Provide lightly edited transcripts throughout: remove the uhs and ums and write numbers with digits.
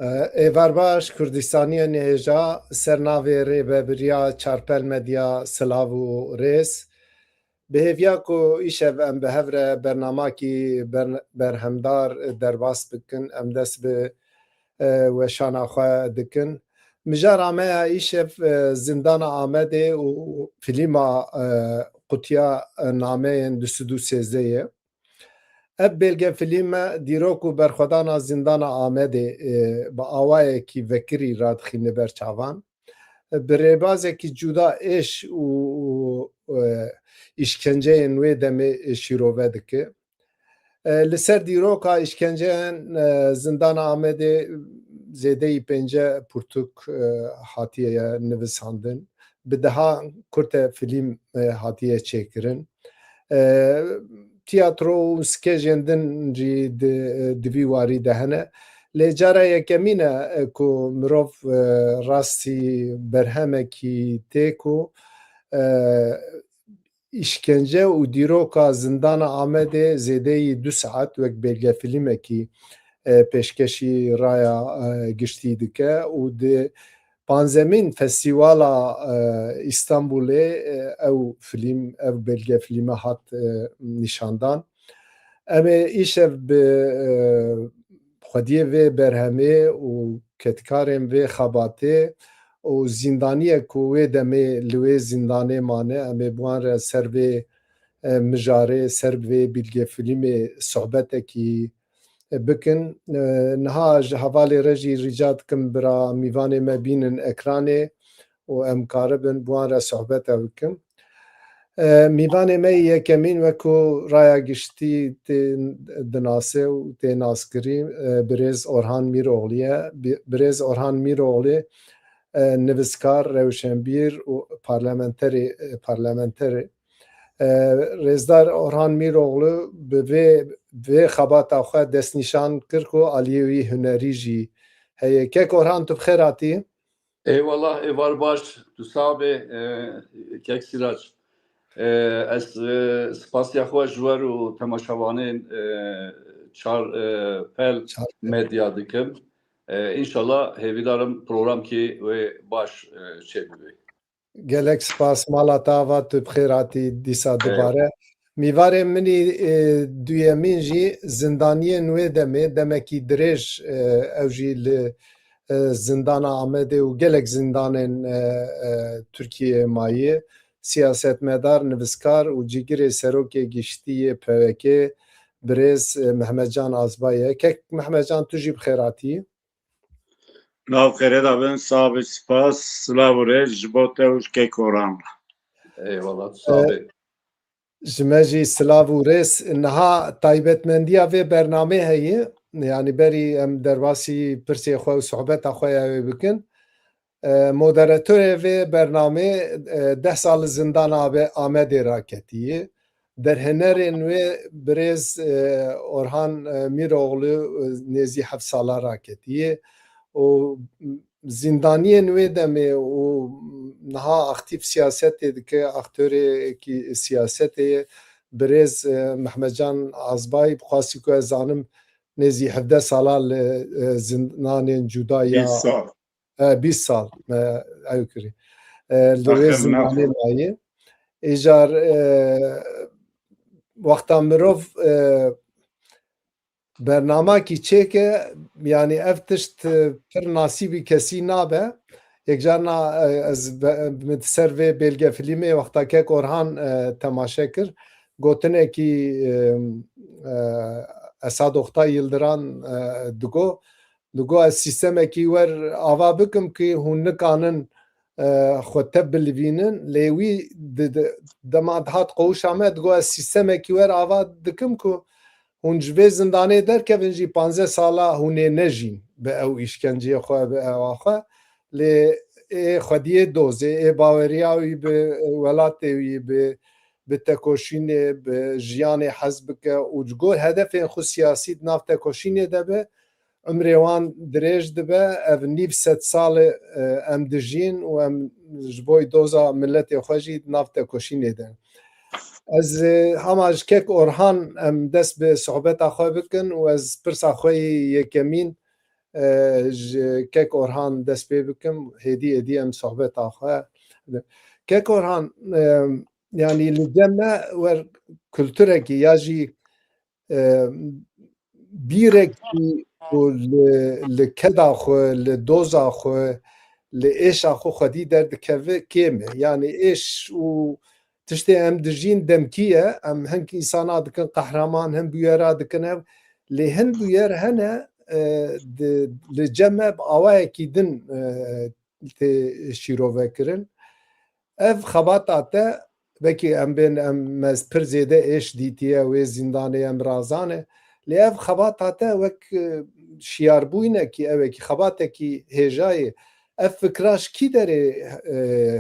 Êvar baş Kurdistaniyê nêja sernavê rêveberiya Çarpel Medya Silav û Rêz bi hêviya ku îşev em bi hev re bernamakî berhemdar derbas bikin, em dest bi weşana xwe dikin. Mijara me ya îşev Zindana Amedê û filîma Qutiya Nameyên 2013 ye. Ev belgefilîme dîrok û berxwedana Zindana Amedê bi awayekî vekirî radixîne ber çavan. Bi rêbazekî cuda êş û îşkenceyên wê demê şîrove dike. Li ser dîroka îşkenceyên Zindana Amedê zêdeyî pênce pirtûk hatiye nivisandin. Bi deha kurte filîm hatiye çêkirin. Tiyatro û skêjên din jî di vî warî de hene. Lê cara yekemîn e ku mirov rastî berhemekî tê ku îşkence û dîroka Zindana Amedê zêdeyî 2 saet wek belgefilîmekî pêşkeşî raya giştî dike û di panzemîn Festîvala İstanbulê ev belgefilîme hat nîşandan. Em ê îşev bi xwediyê vê berhemê û ketkarên vê xebatê û zindaniyek ku wê demê li wê zindanê mane em ê bi wan re ser vê mijarê ser vê belgefilîmê sohbetekî bikin. Niha ji hevalê re jî rica dikim bira mîvanê me bînin ekranê û em karibin bi wan re sohbet bikin. Mîvanê me yekemîn wekû raya giştî tê dinase û tê naskirî Birêz Orhan Mîroğlu ye. Birêz Orhan Mîroğlu nivîskar, rewşenbîr û parlamenterê. Rêzdar Orhan Mîroğlu bi vê xebata xwe destnîşan kir ku aliyê wî hunerî jî heye. Kek Orhan tu bi xêr hatî? Eyvallah, êvar baş, tu sabê kek Sirac. Ez spasiya xwe ji we û temaşevanên Çarpel Medya dikim. İnşallah hêvîdarim programkî wê baş çêbibe. Gelek spas mala te ava tu bi xêr hatî dîsa dubare. Mîvarên minî duyemîn jî zindaniyên wê demê demekî dirêj ew jî li Zindana Amedê û gelek zindanên Tirkiyeyê mayî siyasetmedar, nivîskar û cîgirê serokê giştî PKK Birêz Mehmetcan Azbay ye. Kek Mehmetcan tu jî bi xêr hatî? Navxêrê dabin, sabê spas, silav û rêz ji bo te û kek Orhan. Eyvallah, tu sabê. Ji me jî silav û rêz. Niha taybetmendiya vê bernamê heye, yanî berî em derbasî pirsê xwe û sohbeta xwe ya wê bikin. Moderatörê vê bernamê 10 sal li Zindana Amedê raketiye. Derhenerên wê Birêz Orhan Mîroğlu nêzî 7 sala raketiye û zindaniyên wê demê û niha aktif siyasetê dike, aktörêkî siyasetê ye. Birêz Mehmetcan Azbay bixwasî ku ez zanim nêzî 17 sala li zindanên cuda ya 20 sal ew kirî li wê zindanê mayî. Îjar wexta mirov bernamakî çêke yanî ev tişt pir nasîbî kesî nabe. Yek carna ez ser vê belgefilîmê wexta kek Orhan temaşe kir, gotinekî Esad Oktay Yildiran digo ez sîstemekî wer ava bikim ki hûn nikanin xwe te bilivînin, lê wî dema dihat qewşa me digo ez sîstemekî wer ava dikim ku hûn ji vê zindanê derkevin jî 15 sala hûn ê nejîn bi ew îşkenceyê xwe bi ewa xwe, lê ê xwediyê dozê, ê baweriya wî bi welatê wî bi tekoşînê bi jiyanê hez bike û ji gor hedefên xwe siyasî di nav tekoşînê de be, umrê wan dirêj dibe, ev nîv sed salê em dijîn û em ji bo doza milletê xwe jî di nav tekoşînê de. Ez hema ji kek Orhan em dest bi sohbeta xwe bikin û ez pirsa xwe yekemîn کک اورهان دست پی بکم هدی ام صحبت آخه کک اورهان yani لجمع ور kültüre ki yaji birek o le keda xo le doza xo le eşa xo xwedî derdikeve kême yani eş û tiştê em dijîn demkiye em hin însana dikin qehreman hin bûyera dikin ev lê hin bûyer hene li cem awayekî din tê şîrovekirin ev xebata te vekî em bên em mez pir zêde êş dîtiye wê zîndanê em razane lê ev xebata te wek şiyarbûyinekî evekî xebatekî hêjayê ev fikraş kî derê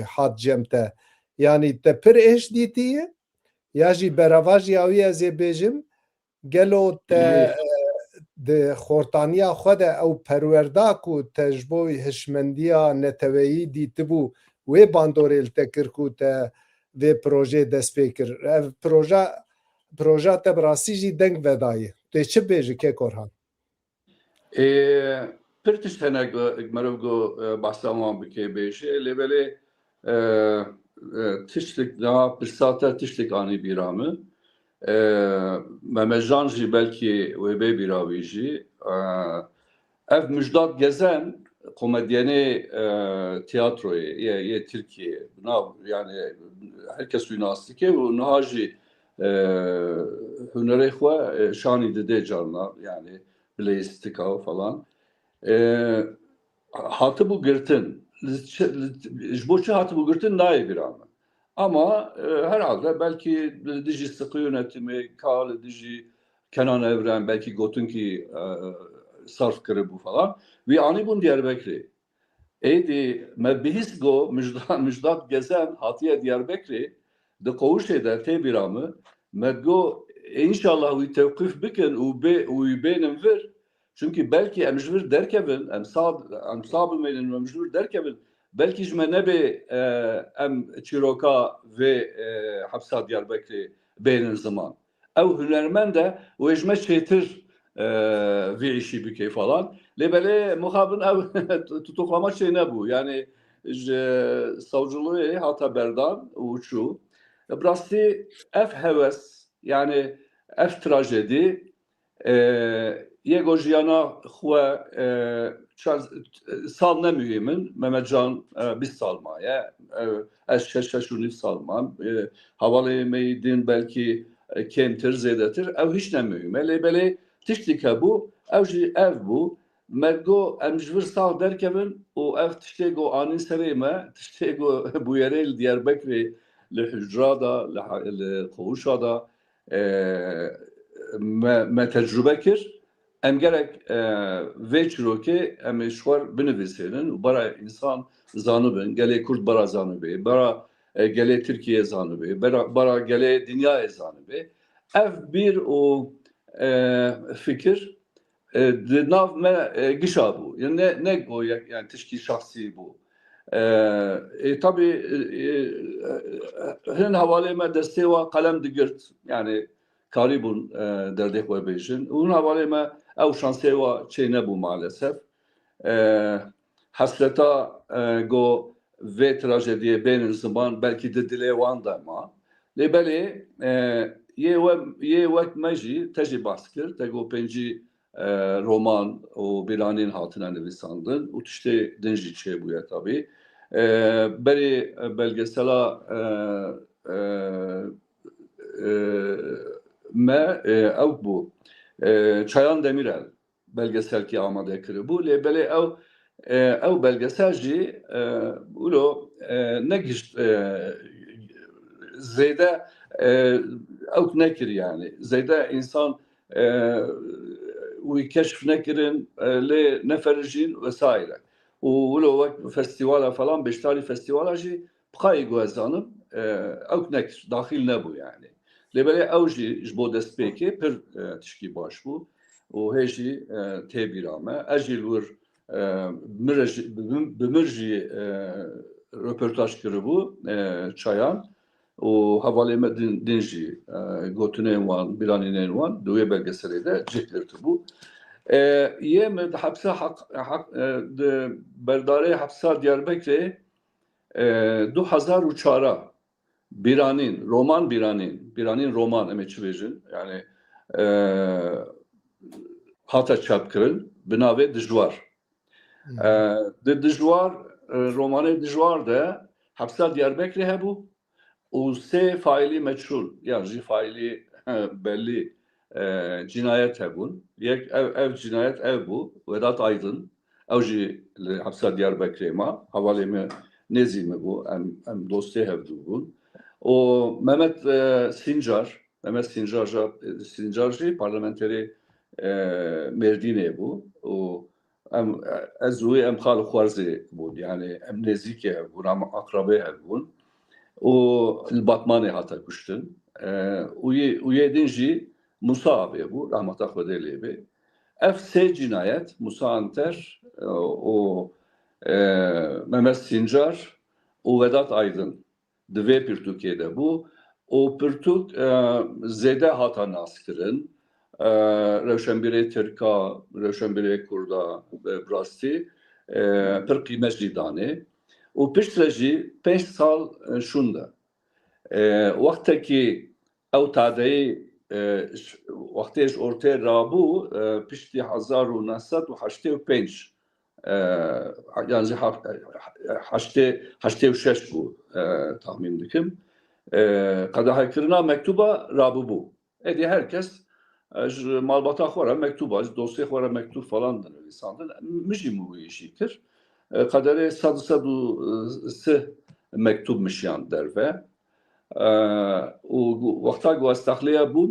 hat cem te yani te pir êş dîtiye ya jî bereva jî wî ez ê bêjim gelo te di xortaniya xwe de ew perwerda ku te ji bo hişmendiya neteweyî dîtibû wê bandorê li te kir ku te vê projeyê dest pê kir ev proja te bi rastî jî deng vedayê tê çi bêjî kek Orhan pir tişt hene merov got behsa wan bike bêje lê belê tiştek daha pirsata tiştek anî bîra min memejan jî belkî wê bê bîra wî jî ev Müjdat Gezen komedyenê tiyatroyê yê Tirkiye yani herkes wî nas dike û niha jî hunerê xwe şanî dide carna yani bilêstika falan hatibû girtin ji bo çi hatibû girtin nayê bîra min ama herhalde belki dijî sıkı yönetimê ka li dijî Kenan Evren belki gotin ki sarf kiribû falan wî anîbûn Diyarbekirê êdî me bihîst got Müjdat Gezen hatiye Diyarbekirê di qewuşê de tê bîra min me got înşallah wî tewqîf bikin û wî bênin vir çünkü belki em ji vir derkevin em sağ bimênin em ji vir derkevin belki ji me nebe em çîroka vê hepsa Diyarbekirê bênin ziman ew hunermend e wê ji me çêtir vê îşî bike falan lê belê muxabin ew tutuklama şey nebû yani ji savcılığê hata berdan û çû bi rastî ev heves yani ev trajedî yê jiyana xwe sal nemûyê min Memedcan 20 sal maye ez şeş û nîv sal mam hevalê me din belkî kêmtir zêdetir ew hiç nemûyî me lê belê tiştek hebû ew jî ev bû me got em ji vir sal derkevin û ev tiştê got anîn serê me tiştê got bûyerê li Diyarbekirê li hicra da li qewuşa da me tecrübe kir em gerek vê çîrokê em ê ji xwe binivîsînin û bara însan zanibin gelê Kurd bara zanibê bara gelê Tirkiye zanibê bara gelê dinyayê zanibê ev bir û fikir di nav me gişa bû yani ne got yani tişkî şahsî bû tabii hin hevalê me destê wa qelem digirt yani karîbûn derdê xwe bêjin û hin hevalê me ew şansê wa çê nebû maalesef hesreta got vê trajediyê bênin ziman belkî di dilê wan de ma lê belê yê wek me jî te jî behs kir te got pêncî roman û bîranîn hatine nivîsandin û tiştê din jî çêbûye tabii berê belgesela me ew bû Çayan Demirel belgeselkî amade kiribû lê belê ew belgesel jî wilo negişt zêde ew nekir yani zêde însan wî keşf nekirin lê neferijîn vesaire û wilo wek festîvala falan beşdarî festîvala jî bixayî got ez zanim ew nekir daxîl nebû yani lê belê ew jî ji bo destpêkê pir tişkî baş bû û hê jî tê bîra me ez jî li wir bi mir jî röportaj kiribû Çayan û hevalê me din jî gotinên wan bîranînên wan di wê belgeselê de cih girtibû Yem hapse berdare hapsa Diyarbakır'e 2004 Biranin, roman Biranin roman emeçivejin yani hata çapkırın binave dijvar. De dijvar romanı dijvar da hapsa Diyarbakır hebu o se faili meçhul yani faili belli cinayet hebun. Yek ev cinayet ev bu. Vedat Aydın. Evci hapsa Diyarbakır'a ma havalemi nezimi bu. Em dosya hevdu bu. O Mehmet Sincarcı parlamenteri merdine bu. O em ezuy em khal khwarzi bu. Yani em nezike bu. Am akrabe bu. O Batman'ı hata kuştun. Uyedinci Musa abi bu. Rahmetli Khodeli abi. F cinayet Musa Anter o Mehmet Sincar o Vedat Aydın dve Türkiye'de bu. O Türk zede hata naskırın Revşenbire Türka, Revşenbire Kurda Brasti pır kıymet cidane. O piştreci 5 sal şunda. Vaktaki ev tadayı vaktiyş ortaya rabu pişti 1985 yani haşte şeş bu tahmin dikim. Kadahay kırına mektuba rabu bu. Edi herkes malbata xora mektuba, dosya xora mektup falan da insandır. Müjim bu işidir. Kadere sadu sı mektup mişyan derve. O vakta guastahliye bu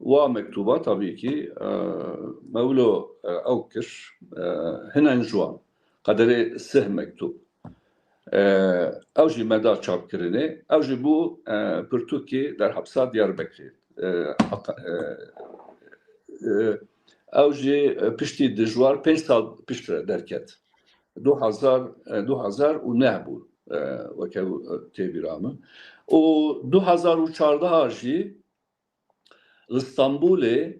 ve mektuba tabii ki mevlo avkir hinen juan. Kadere sı mektup. Evji meda çapkirine, evji bu Türkiye der hapsa Diyarbakır. Evji pişti dijwar 5 sal piştre derket. 2000 u ne bu veke tebiramı. O 2004'da harcı İstanbul'e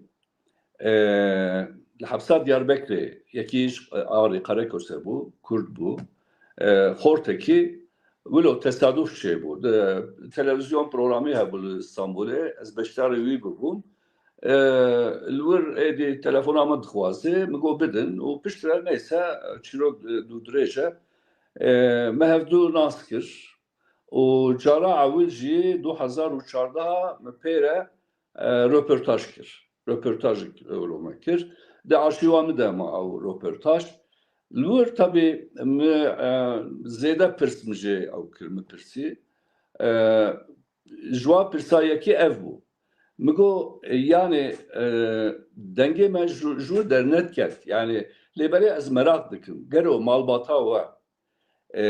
hapsa Diyarbakır yekiş ağrı Karaköse bu, Kürt bu. Horteki velo tesadüf şey bu. Televizyon programı ha bu İstanbul'e ez beştari üye bu. Lur edi telefona mı dixwaze mego bidin o piştre neyse çiro dudreje mehevdu naskir o cara avulji 2004'da pere röportaj kir. Röportaj olmakir. De arşivamı da ma o röportaj. Lur tabi zede pirsmije av kirmi pirsi. Jwa pirsayeki ev bu. Migo yani denge me jur dernet ket. Yani lebere az merak dikim. Gero malbata wa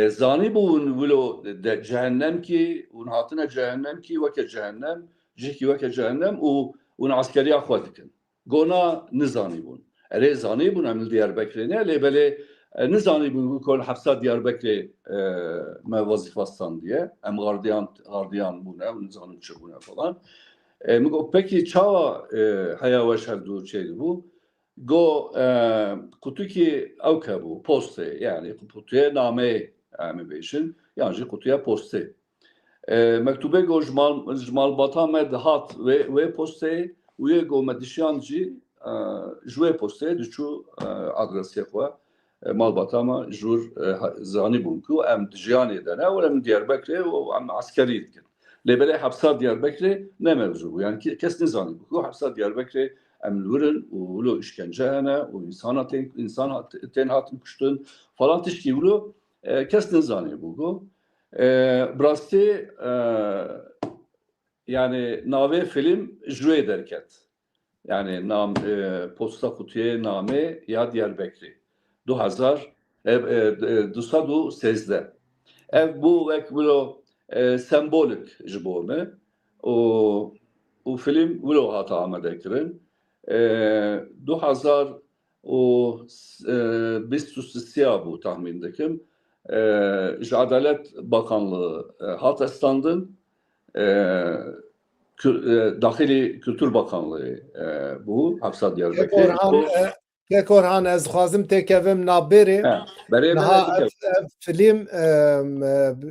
zani bu velo cehennem ki un hatına cehennem ki veke cehennem jiki veke cehennem un askeri akwa dikin. Gona nizani bun. Ere zani bun amil Diyarbakır'ne lebere nizani bun kol hapsa Diyarbakır me vazifastan diye. Em gardiyan bu ne nizanın bu ne falan. Peki çava hayavaş hevdu şeydi bu. Go kutuki avka bu poste yani kutuya name mi beşin yani kutuya poste. Mektube go jmal bata med hat ve poste uye go medişyancı jwe poste düşü adresiye koya malbata ma jur zani bunku em dijani dene ve em Diyarbakır'e ve em askeri etkin. Lebele hapsa Diyarbakır'e ne mevzu bu? Yani kesin zanı bu. Hapsa Diyarbakır'e emlurin, ulu işkencene, o insan tenhatın kuştun falan tişki ulu kesin zanı bu. Brasti yani nave film jüre ederket. Yani posta kutuya name ya Diyarbakır. 2013 ev bu ek bilo sembolik ji bo me o film velo hata amade kirin 2023 bu tahmin dikim ji Adalet Bakanlığı hata standın Dahili Kültür Bakanlığı bu hapsa Diyarbakır. Kek Orhan ez xwazim tekevim navberê Berê niha bere ev film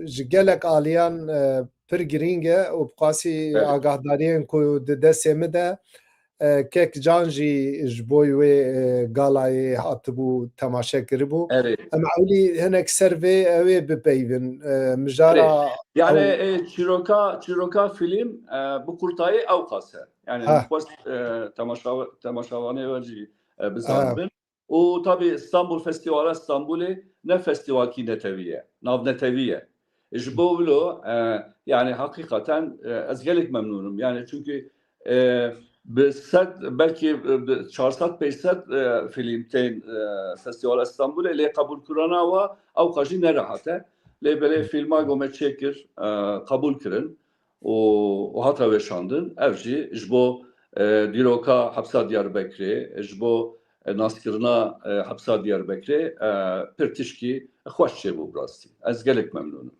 ji gelek aliyan pir girîng e û bi qasî Evet. agahdariyen ku di destê min de Kek Can jî ji bo wê galayê hatibû temaşe kiribû. Evet. Em ewlî hinek ser vê ew ê bipeyvin. Mijara Yani ew Çiroka film bu kurtayı ew qase. Yani heh, nixwest temaşavanê we jî heh, bizanibin. û tabii İstanbul Festivale İstanbulê ne festivalkî netewî ye. Navnetewî ye. Ji bo wilo yani hakikaten ez gelek memnunum. Yani çünkü bi sed belkî 400-500 film tên Festivala İstanbulê lê qebûlkirina we ew qe jî nerahat e. Lê belê filma gome çêkir qebûl kirin û hata weşandin. Ev jî ji bo dîroka hepsa Diyarbekirê, ji bo naskirina hepsa Diyarbekirê pir tişkî xweş çêbû bi rastî. Ez gelek memnûnum.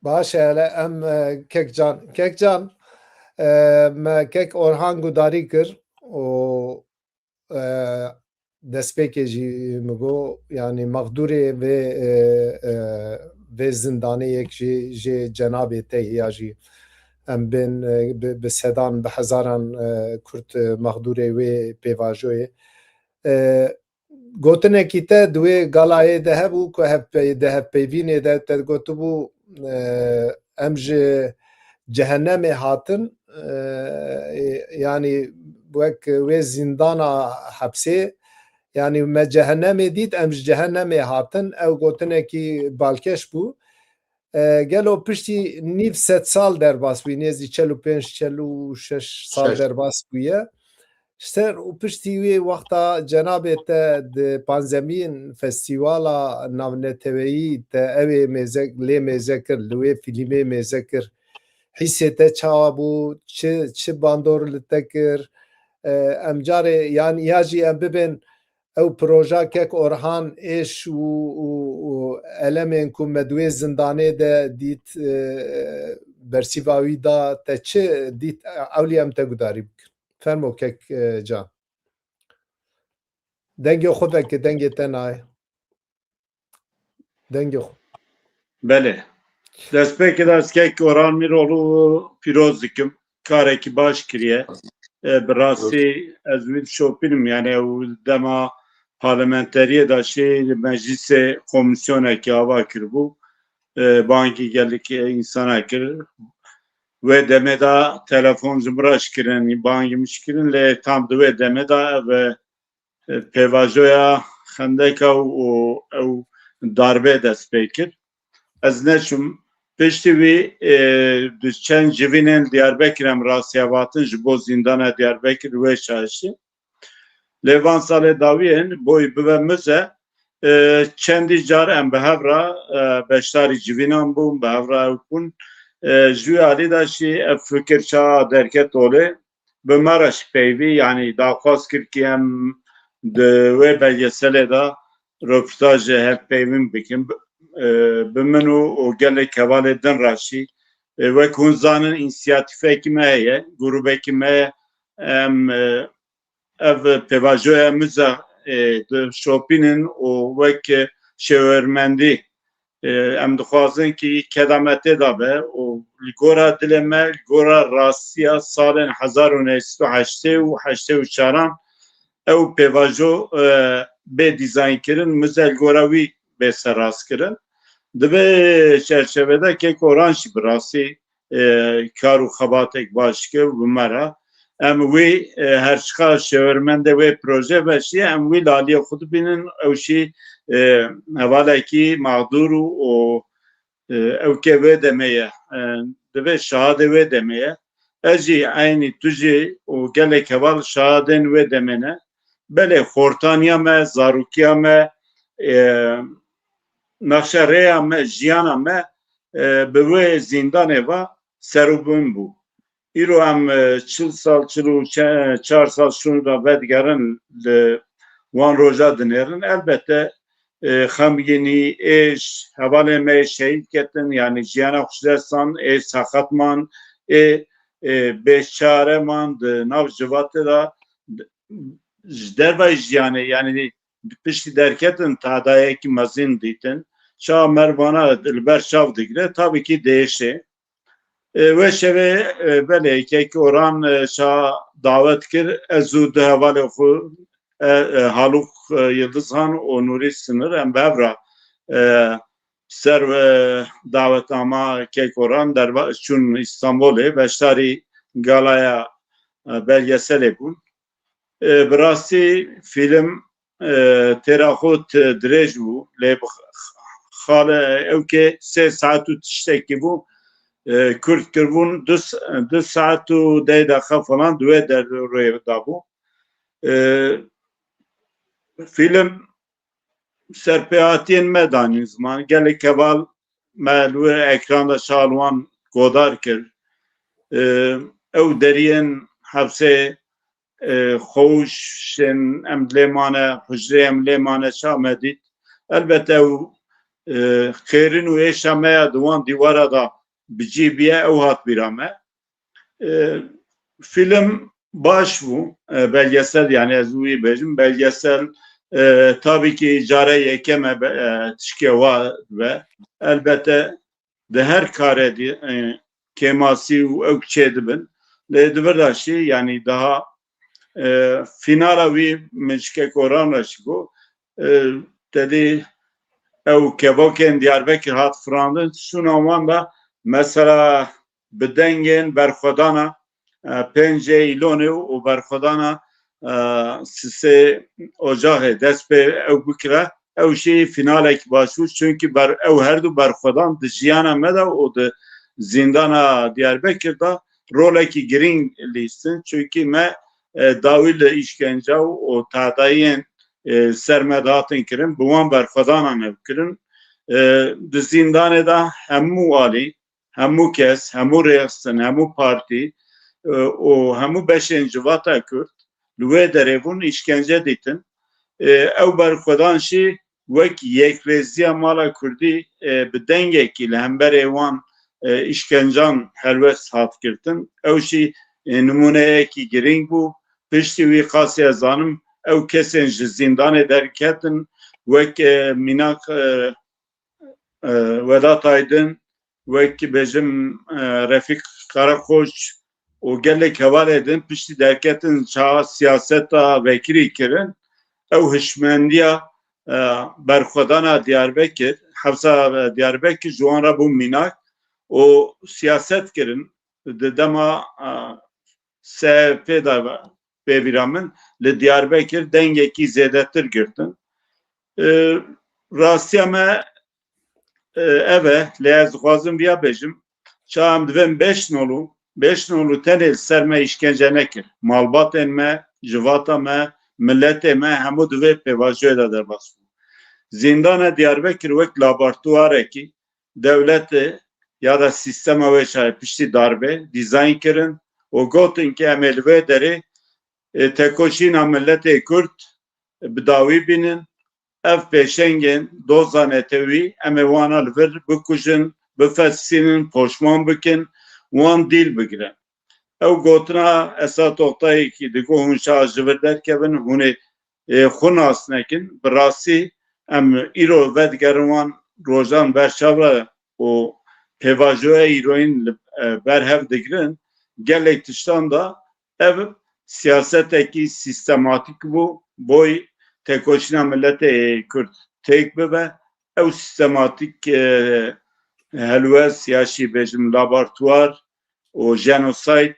baş e hele em Kek Can me Kek Orhan gudarî kir û destpêkê jî min got yanî mexdûrê vê zindaneyek jê cenabê te ya jî em bên bi sedan bi hezaran Kurd mexdûrê wê pêvajoyê gotinekî te di wê galayê de hebû ku di hevpeyvînê de te gotibû em ji cehennemê hatin yanî wek wê zîndana hepsê yanî me cehennemê dît em ji cehennemê hatin ew gotinekî balkêş bû gelo piştî nîv sed sal derbas bûye nêzî 45-46 sal derbas bûye ser û piştî wê wexta cenabê te di panzemîn festîvala navneteweyî te ew ê lê mêze kir li wê filmê mêze kir hîsê te çawa bû çi bandor li te kir em carê yani ya jî em bibin ew proja Kek Orhan êş û elemên ku me di wê zindanê de dît bersîva wî da te çi dît ewlî em te gudarî bikin. Fermo Kek Can. Dengê xwe veke dengê te nayê. Dengê xwe. Belê. Destpêkê de ez Kek Orhan Miroğlu pîroz dikim. Karekî baş kiriye. Bi rastî ez wî dişopînim yani ew dema parlamenteriyê de şê li meclisê komisyonekî ava kiribû. Bangî gelek insana kir. Wê demê de telefon ji min re şikirin, bangî min şikirin lê tam di wê demê de ve pêvajoya xendeka û ew darbê dest pê kir. Ez neçûm piştî wî di çend civînên Diyarbekirê em rastiyevatin ji bo zîndana Diyarbekir wê şaşî. Lê van salê dawiyên boî bibe mize çendî car em bi hevra beşdarî civînan bûn, bi hevra ew bûn. Ji wî alî de jî ev fikir çawa derket olê bi me re jî peyvî yanî daxwaz kir ki em di wê belgeselê de röportajê hevpeyvîn bikin bi min û gelek hevalê din re jî wek hûn zanin înisiyatîfekî me heye, grûpekî me ye em ev pêvajoya mize dişopînin û wek şêwermendî em dixwazin ki kedametê de be û li gora dilê me li gora rastiya salên 1980 û 84 ew pêvajo bê dîzaynkirin mize li gora wî bê serrastkirin. Di vê çerçevede Kek Orhan jî bi rastî kar û xebatek baş kir bi me re. Em wê herçiqa şêwermendê wê proje veşiye em wî laliyê xwe dibînin ew jî hevalekî mağdur û ewkê wê demê ye divê şahadê wê demê ye. Ez jî aynî tu jî û gelek heval şahadên wê demê ne. Belê xortaniya me, zarokîya me, nexşerêya me, jiyana me bi wê zindanê ve serûbûn bû. Îro em 40 sal, 44 sal şûnû da vedigerin li wan roja dinêrin. Elbette xemgînî, êş, hevalê me şehîd ketin yani jiyana xwe destan, ê saxetman, ê bêçareman di nav civatê de dervaj yani pişti derketin tadaya ki mazin ditin şah mervana dilber şav digre tabii ki değişi ve şeve böyle ki oran şah davet kir ezu de havale xu haluk Yıldız Han o Nuri sınır em bevra ser davet ama kek oran der çun İstanbul'e ve şari galaya belgesel bun. Birası film terakot direj bu. Le xale evke 3 saat tişteki bu. Kürt kirbun 2 saat 10 dakika falan düve der da bu. Film serpeyatiyen medani zaman gelek keval melwe ekranda şalwan godar kir. Ev deriyen hapse خوشن املمانه حجره املمانه شامدید البته خیرین و شامه دوان دیواره دا بجیبیه او هات بیرامه film baş bu belgesel yani azui bejim belgesel tabii ki care yekeme tişke var ve elbette de her kare kemasi u ökçedibin le dverdaşi yani daha finala vi meşke korana şigo dedi ev kevoken Diyarbakır hat frandın şunaman da mesela bedengen berxodana pence ilone o berxodana sise ocağı despe ev bükre ev şey finalek başu çünkü ev her du berxodan dijiyana meda o da zindana Diyarbakır'da roleki giring listin çünkü dawil işkence o tadayın sermedatın kirin buwan berxwedanan ev kirin di zindanê da hemû alî hemû kes hemû rêxistin hemû partî û hemû beşên civata Kurd li wê derê bûn işkence dîtin ew berxwedan jî wek yekrêziya mala Kurdî bi dengekî li hemberê wan işkencan helwest hat girtin ew jî numuneyekî giring bû piştî wî qasî zanim ew kesên ji zindanê derketin wek Mînak Vedat Aydın wek bêjim Refîk Karakoç û gelek hevalê din piştî derketin çawa siyaseta vekirî kirin ew hişmendiya berxwedana Diyarbakır hewsa Diyarbakır ji wan re bû Mînak û siyaset kirin di dema CHP da bêvîramin li Diyarbakır dengekî zêdetir girtin. Rastiya me ev e lê ez dixwazim vêya bêjim ça em divên beş nolu tenê ser me işkence nekir. Malbatên me, civata me, milletê me hemû divê pêvajoyê de derbas bû. Zindana Diyarbakır wek laboratuwarekî devletê ya da sistema wê çay piştî darbe dizayn kirin û gotin ki em ê li wê derê tekoşîna milletê Kurd bi dawî bînin ev pêşengên doza netewî em ê wana li vir bikujin bifesînin poşman bikin wan dîl bigirin ew gotina Esat Oktayekî digo hûn şa ji vir derkevin hûn ê xwe nas nekin bi rastî em îro vedigerin wan rojan berçavre û pêvajoya îroyîn berhev digirin gelek tiştan da ev siyasetekî sistematik bû boy tekoşîna milletê Kurd têk bibe ew sistematik helwest ya jî bêjim laboratuvar û genosid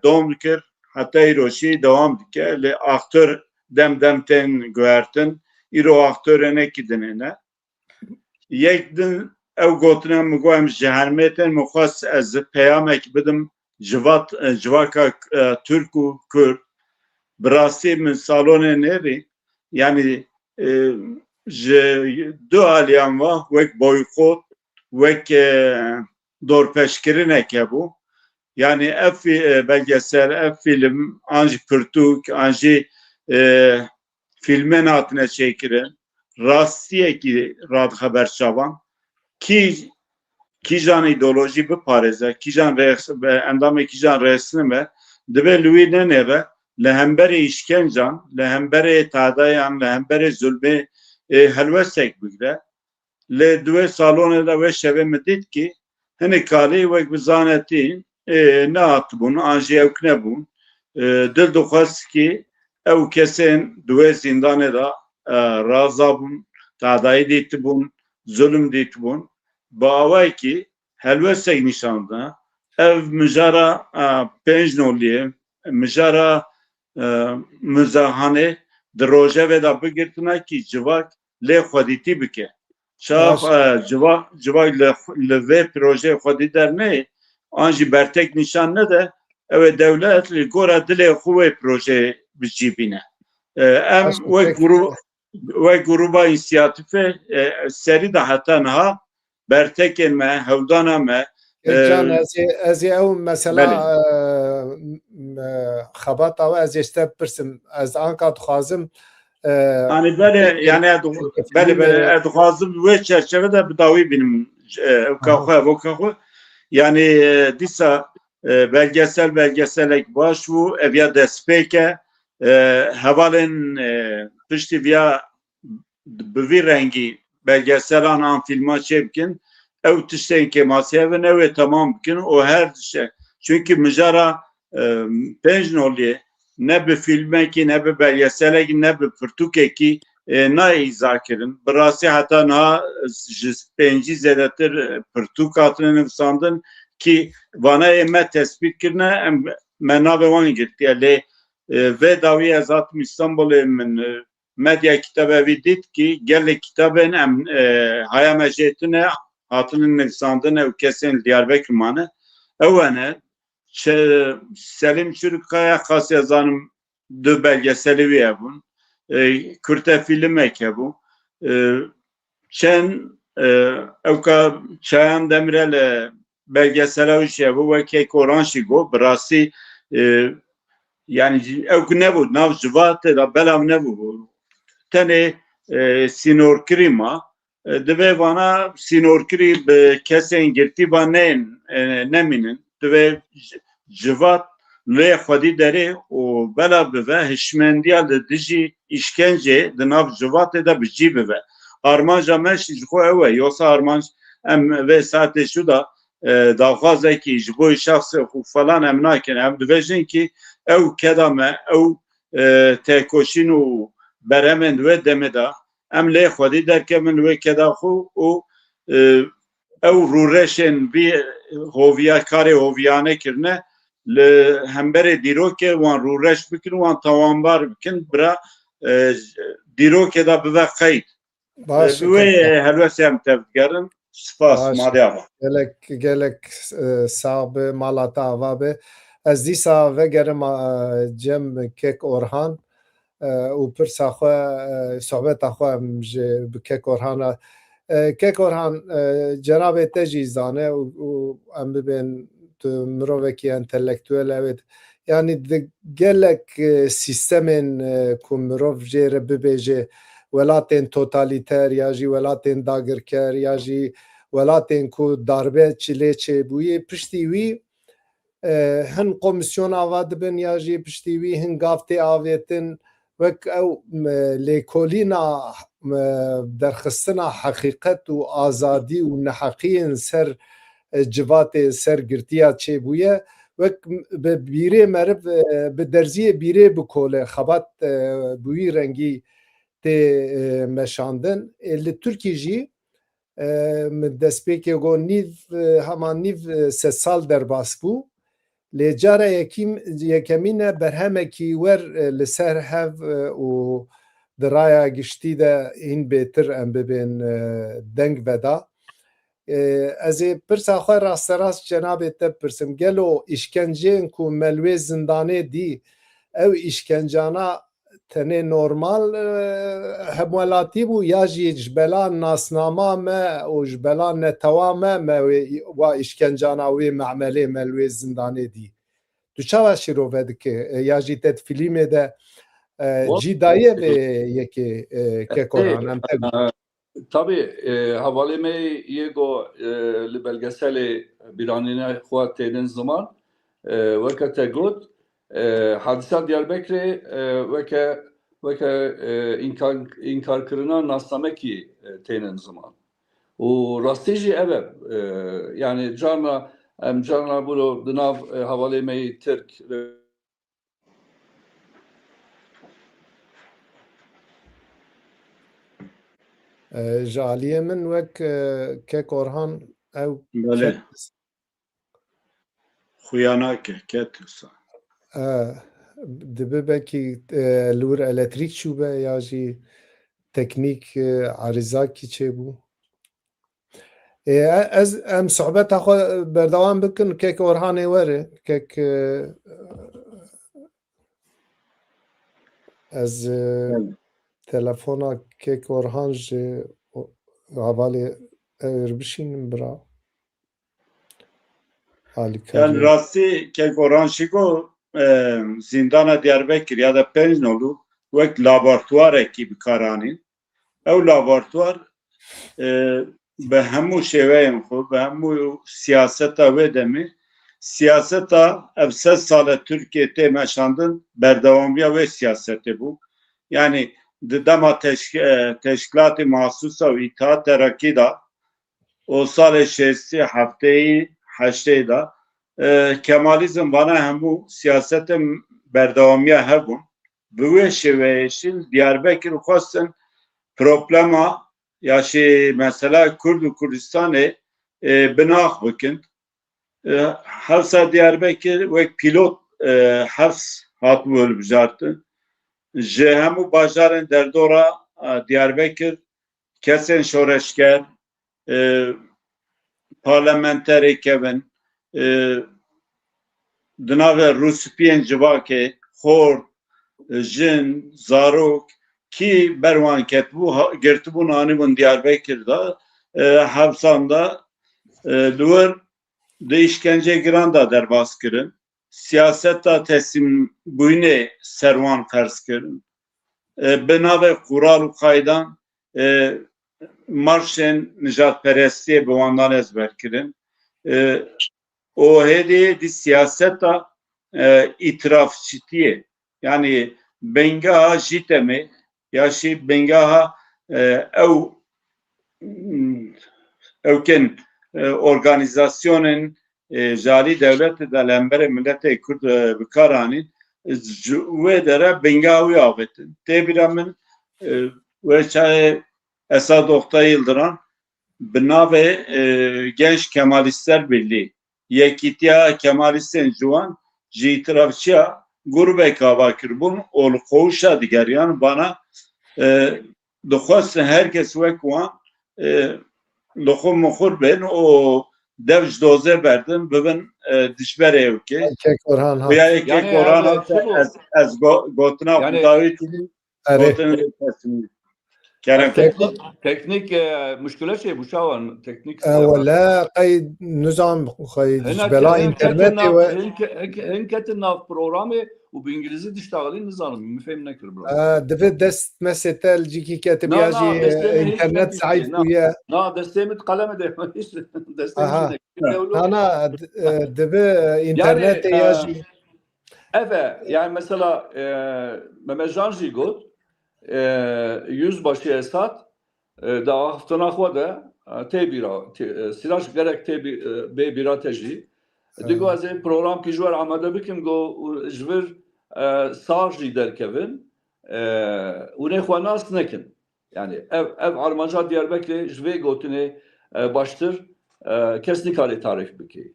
dom dikir heta îro jî dewam dike lê aktör dem tên guhertin îro aktörê nekî dinêne yek din ew gotine min got em ji hermê tên min xwest ez peyamek bidim civaka Türk û Kurd bi rastî min salonê nêrî yani ji du aliyan ve wek boykot wek dorpêşkirinek hebû yani ev belgesel ev film an jî pirtûk an jî filmên hatine çêkirin rastiyekî radixeber çavan kîjan îdeolojî biparêze kîjan endamê kîjan rêsine me dibe li wî nenêve lehemberi işkencan, lehemberi tadayan, lehemberi zulmü helvesek bigre. Le due salone da ve şeve medit ki hani kali ve bizanetin ne atbun, anji evk ne bun. Dil dukhas ki ev kesin due zindane da raza bun, tadayı dit bun, zulüm dit bun. Bağvay ki helvesek nişanda ev müjara penjnoliye, müjara müzahane droje ve da bigirtına ki civak le xwedîtî bike. Şaf civak li vê proje xwedî dernê an jî bertek nîşan nede ew devlet li gora dilê xwe wê proje bicîbîne. Em wek gruba înisiyatîfê serî de heta niha bertekên me, hewdana me Can ez ew mesela xebata we ez ê te pirsim ez anka dixwazim yani böyle yani böyle dixwazim wê çerçevede bi dawî bînim yani dîsa belgeselek baş û ev ya destpêke hevalên piştî vîya bi vî rengî belgeselan an filma çêbikin ew tiştên kêmasiyevin ew ê temam bikin û her şey çünkü mijara penjnoliyê ne bi filmekî ne bi belgeselekî ne bi pirtûkekî nayê îza kirin. Bi rastî heta niha ji pêncî zêdetir pirtûk hatine nivîsandin ki vanayê me tespît kirine em me navê wan girtiye lê vê dawî ez hatim İstanbulê min medya kitabevî dît ki gelek kitabên em haya me jêtine hatine nivîsandin ew kesên Diyarbekir mane ew hene Selim Çurkaya xas zanim du belgeselî wî hebûn Kurte filmek hebû çend ew ka Çayan Demirel belgesela wî hebû wekê Koran jî got bi rastî yani ew nebû nav civatê da belav nebû tenê sînorkirî ma divê vana sînorkirî bi kesên girtîba nemînin divê civat lê xwedî derê û bela bive hişmendiya li dijî îşkencê di nav civatê de bicî bive. Armanca me jî ji xwe ew e yoksa armanc em vê saetê şu da daxwazekî ji bo şexsê xwe falan em nakin em dibêjin ki ew keda me ew têkoşîn û berhemên wê demê da em lê xwedî derkevin wê keda xwe û ew rûreşên vî hoviya karê hoviyane kirine li hemberê dîrokê wan rûreş bikin wan tawanbar bikin bira dîrokê da bive qeyd wê helwestê em tevdigerin spas madya gelek sağ bi mala te ava be ez dîsa vegerim Cem Kek Orhan û pirsa xwe sohbeta xwe ji bi Kek Orhana Kek Orhan cenabê te jî zane û em bibên tu mirovekî entelektûel evet yani gelek sistemên ku mirov jê re bibêje welatên totalîter ya jî welatên dagirker ya jî welatên ku darbe çilê çêbûyê piştî wî hin komisyon ava dibin ya jî piştî wî hin gav tê avêtin wek ew lêkolîna derxistina heqîqet û azadî û neheqiyên ser civatê sergirtiya çêbûye wek bi bîrê meriv bi derziyê bîrê bikole xebat bi wî rengî tê meşandin li Tirkî jî min destpêkê got nîv hema nîv sed sal derbas bû lê cara yekemîne berhemekî wer li ser hev û di raya giştî de hîn bêtir em bibên deng veda ez ê pirsa xwe rasterast cenabê te pirsim gelo îşkenceyên ku me li wê zindanê dî ew îşkencana tenê normal hemwelatî bû ya jî ji bela nasnama me û ji bela netewa me wa îşkencana wê memelê me li wê zindanê dî tu çawa şîrove dike ya jî te filmê de cî daye vê yekê Kek Orhan em te tabii havalê me yê got li belgeselê bîranîna xwe têdin ziman weke te got Hadisa Diyarbakır'ı veke inkar kırınan nastameki tenen zaman. O rastiji evet yani carna bunu dınav havalemeyi Türk جعلیه من وک که کورهان او بله کت خویاناکه کتوسا دبه بکی لور الکتریک چوبه یا جی تکنیک عریضا کی چه بو از ام صحبت اخو بردوام بکن که کورهان وره که از بله. تلفونا که کورهان جه حوالی بشینم برا حالی Yani کاری rastı ke Koran şiko zindana Diyarbakır ya da Penznolu vek laboratuvar ekibi karani. Ev laboratuvar به همو شیوه خود به همو سیاست و دمی سیاست افسد سال ترکیه ته مشاندن بردوامی و سیاست bu. Yani dama teşkilat-ı mahsusa ve itaat terakki da o sal içerisinde haftayı haştayı da Kemalizm bana hem bu siyasetin berdavamiye hebun. Bu şeveşin Diyarbakır khostin problema ya şey mesela Kurdistan'ı bina bikin. Hafsa Diyarbakır ve pilot hafs hat böl bijartı. Jehemu bajarın derdora Diyarbakır kesin şoreşker parlamenteri kevin dinave Rusipiyen civake xor jin zarok ki berwan ketbu girtibun anibun Diyarbakır'da hapsanda duvar de işkence giran da derbas kirin siyasetta teslim buyne servan fers kirin binave kural kaydan marşen nijat perestiye bevandan ezber kirin o hediye di siyaseta itirafçitiye yani bengaha jitemi ya şey bengaha evken organizasyonun jali devleti de lembere millete Kürt bikarani ve dere bengahu avetin tebiramin ve çay Esad Oktay Yıldıran binave genç Kemalistler Birliği yekitiya Kemalistlerin juan ji itirafçıya gurbek avakir bun ol koğuşa diger yani bana dokhwastin herkes wek wan doxwe mixur ben o devj doze berdin bibin dişberê evkê که کورهان ها veya ekek Yani oran evet, hatta şu bu. ez gotina Yani- xudawî tîdî اره gotina teslim kerem teknik müşküle şey bu şavan teknik ولا قيد نظام قيد بلا انترنت و هنكت nav programı bu İngilizce diştağlı nizamı müfhem nekir bro. دفت دست مسيتال جيكي كاتب لا، ياجي لا، بس أنا هيك انترنت كاتب سعيد فيه، ويا Na desteğimi kaleme de Aha. desteğimi انا دبي انترنت Yani, ياجي evet yani mesela Mehmet Can Jigot yüzbaşı Esad da haftana xwede tebira silaj gerek tebi be birateji digo az program ki jwar amade bikim go jvir sarji derkevin une xwanas nekin yani ev Armanca Diyarbakır jve gotine baştır kesnikali tarif biki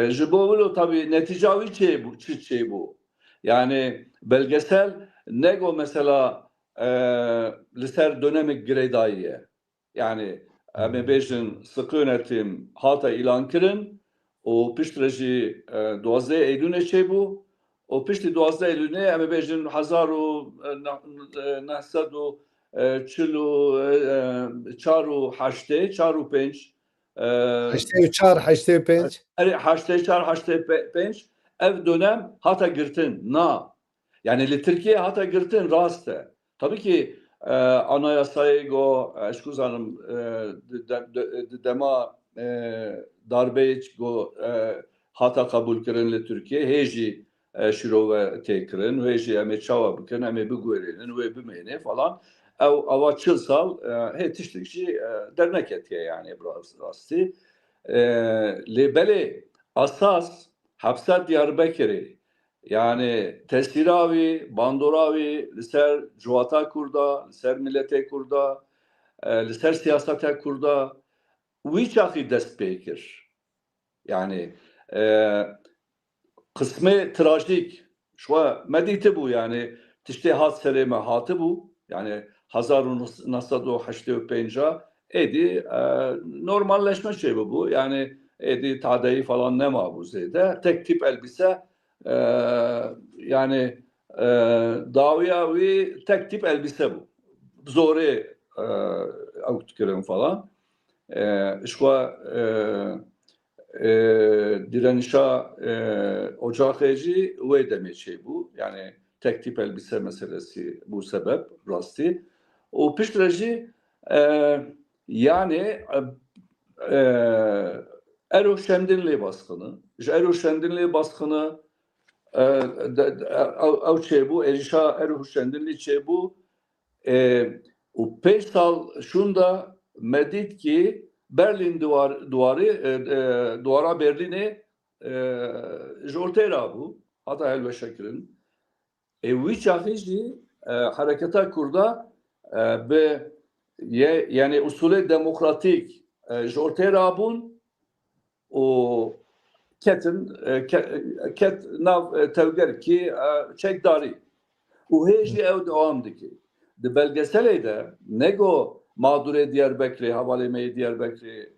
ji bo vilo tabii neticavi şey bu yani belgesel nego mesela liser dönemik giredayiye yani em bêjin sıkı yönetim hata ilan kirin o piştrejî 12 Eylül'e şey bu o piştî 12 Eylül'e em bêjin 1984 حشتي وشار حشتي بينج Haşte ev dönem hata girtin na yani li Türkiye hata girtin raste tabii ki anayasayı go eşkuzanım dema darbe go hata kabul kirin li Türkiye heji şirove tekirin ve jî em çawa bikin, em bigwêrînin ve bimêne falan. Ava çil sal tiştek jî derneketiye yani rastî. Lê asas hepsa Diyarbekirê yani tesîravî, bandoravî li ser civata Kurda, li ser milletê Kurda, li ser siyaseta Kurda wî çaxî dest pê kir. Yani kısmı trajik. Şu an mediti bu yani tiştê hat serê me hatibû yani 1985 edi normalleşme şey bu. Yani edi tadeyi falan ne bu zeyde. Tek tip elbise yani davaya ve tek tip elbise bu. Zori avutkirin falan. Şu an direnişa ocağıcı ve demek şey bu. Yani tek tip elbise meselesi bu sebep rastı. O piştireci yani Ero Şendinli baskını. Ero Şendinli baskını o şey bu. Erişa Ero Şendinli şey bu. O 5 sal şunda medit ki Berlin duvara Berlin'e jortera bu. Hatta elve şekilin. Wî çaxî hareketa Kurda be yani usulü demokratik jortera bun o ket nav tevger ki çekdarî. O hêjî ew devam dike. Di belgeselê de nego mağdurê Diyarbekirê, havalêmeyê Diyarbekirê,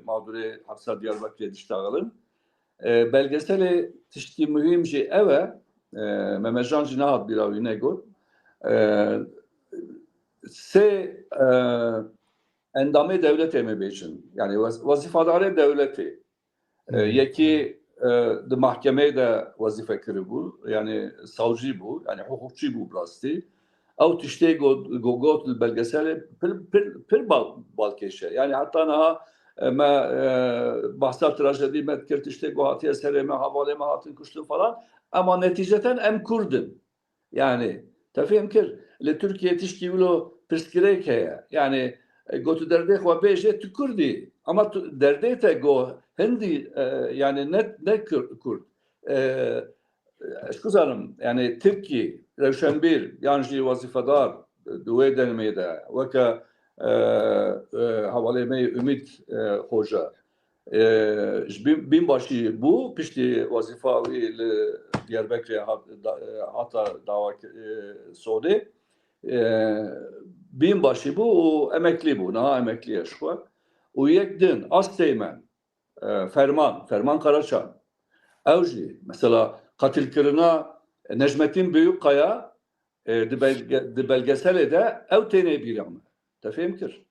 mağdurê hepsa Diyarbekirê diştağılın. Belgeselê tiştî mühim jî ew e, Memecan jî nehat bîra wî negot. Sê endamê devletê me bêjin. Yani wazifadarê devletê. Yekî di mahkemeyê de wazife kiribû, yani savcî bû, yani hukukçî bû rastî. Ew tiştê got li belgeselê pir balkêşe. Yani hatta niha me bahsa trajedî me dikir tiştê got hatiye serê me, havalê me hatin kuştin falan. Ama neticeten em Kurdin. Yani tefêm kir. Li Türkiye tişkî wilo pirsgirêk heye. Yani gotu derdê xwe bêje tu Kurdî. Ama derdê te got Hindi yani ne Kurd. Eşku zanım yani Türkiye Revşenbir yanjî vazifedar duwê denemê de weke havalêmeyê Ümit Hoca binbaşî bû piştî wazifa wî li Diyarbekirê hata dava Sodê binbaşî bû û emeklî bû niha emekliye şixwe û yek din Asteğmen Ferman Karaçan ew jî mesela katilkirina Necmettin Büyükkaya di belgeselê de ew têne bîra me. Tefêm kir.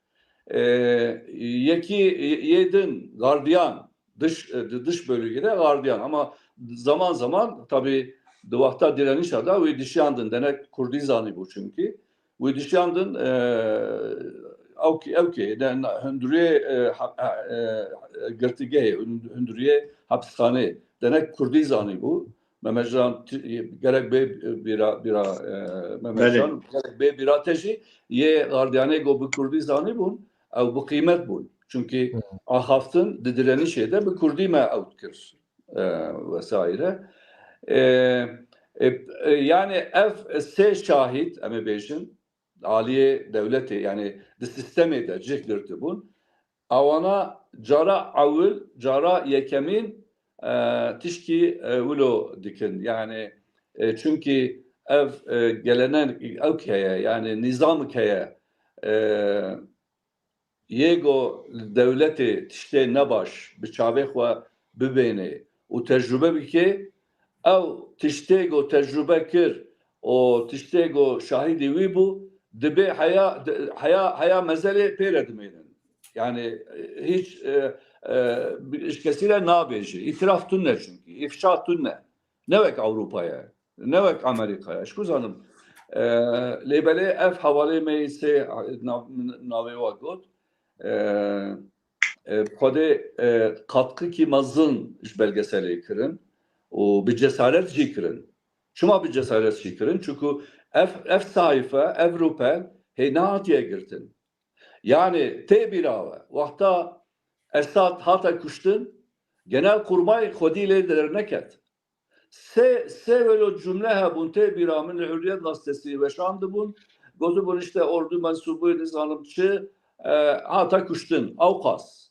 Yekî yedin gardiyan dış bölgede gardiyan ama zaman zaman tabii di vakta direnişa da wî dişyandin denek Kurdî zanî bu çünkü. Wî dişyandin evkê Hundurê girtîgehê Hundurê hapisxanê denek Kurdî zanî bu. Memecan gerek bê bîra Memecan gerek bê bîra te jî yê gardiyanê got bi Kurdî zanî bûn ew bi qîmet bûn. Çünkü axaftin di direnişê de bi Kurdî me ew dikir vesaire. Yani ev sê şahit em ê bêjin aliye devletê yani di sistemê de cih girtibûn awana cara awil cara yekemîn tişkî wilo dikin yani çünkü ev gelenek ew heye yani nizam heye yego devletê tiştê nebaş bi çavê xwe bibêne û tecrübe bike ew tiştê got tecrübe kir o tiştê got şahîdî wî bû dibe haya mezelê pêre dimênin. Yani hiç işkesiyle nabêjî. İtiraf tunne çünkü. İfşa tunne. Nevek Avrupa'ya. Nevek Amerika'ya. Eşku zanım. Lêbelê ev havalê me sê navê wa got xwedê katkı ki mezin ji belgeselê kirin و بجسارت جی کرن شما بجسارت جی کرن çünkü ev sayfa Avrupa henatiye girtin yani te birava vakta Esad hata kuştun genel kurmay khodiyle derneket se böyle cümle hebun te biramın hürriyet gazetesi ve şandı bun gozu bun işte ordu mensubu nizamçı hata kuştun avkas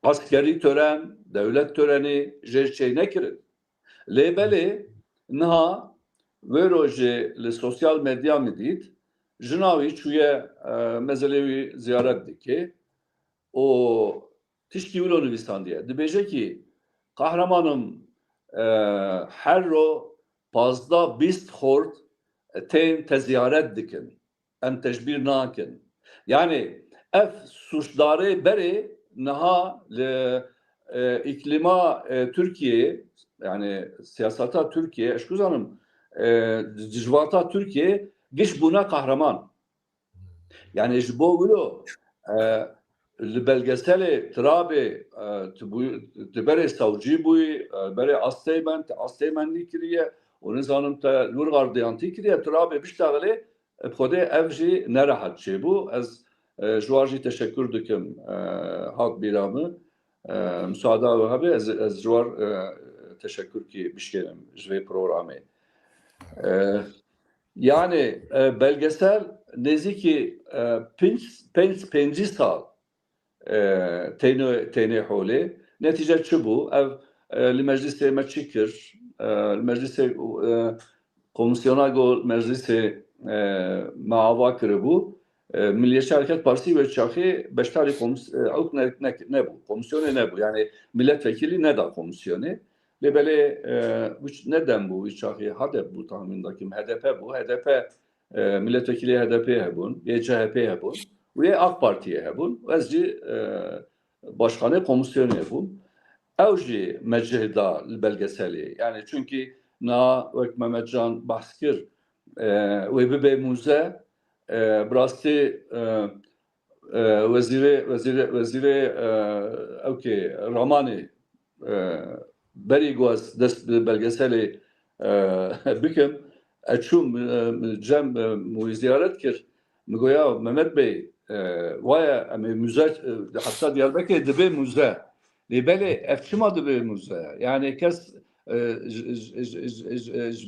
askeri tören devlet töreni şey ne kirin lebeli naha ve roje le sosyal medya medit jinavi çuye mezelevi ziyaret diki o tişki vilo Nüvistan diye dibece ki kahramanım her ro fazla bist hort te ziyaret dikin em teşbir nakin yani suçları beri naha le iklima Türkiye yani siyasata Türkiye eşkuzanım civata Türkiye giş buna kahraman yani bu vilo belgeseli trabe tibere savcı bu bere Asteğmenli kiriye onun zanımta nur gardiyanti kiriye trabe biştağlı خود evji nerahat şey bu az جوارجی teşekkür düküm halk biramı müsaade abi az جوار teşekkür ki bişkerim jve programı yani belgesel neziki penci sal teni holi netice çubu ev meclise meçikir meclise komisyona go meclise maava kırıbu Milliyetçi Hareket Partisi ve Çakı beştari ne bu? Komisyonu ne bu? Yani milletvekili ne da komisyonu? Ve böyle neden bu? Çakı HDP bu tahmindaki HDP bu. HDP milletvekili HDP hebun, ya CHP hebun, ve AK Parti'ye hebun. Vezci başkanı komisyonu hebun. Evci mecehda belgeseli. Yani çünkü na ve Mehmetcan Bahskir ve bibe muze براستی وزیر اوکی رامانی بری گواز دست belgeseli بکم اچوم جم موی ziyaret kir میگویا Mehmet Bey vaya müze hatta Diyarbakır dibe müze libeli efçima dibe müze yani kes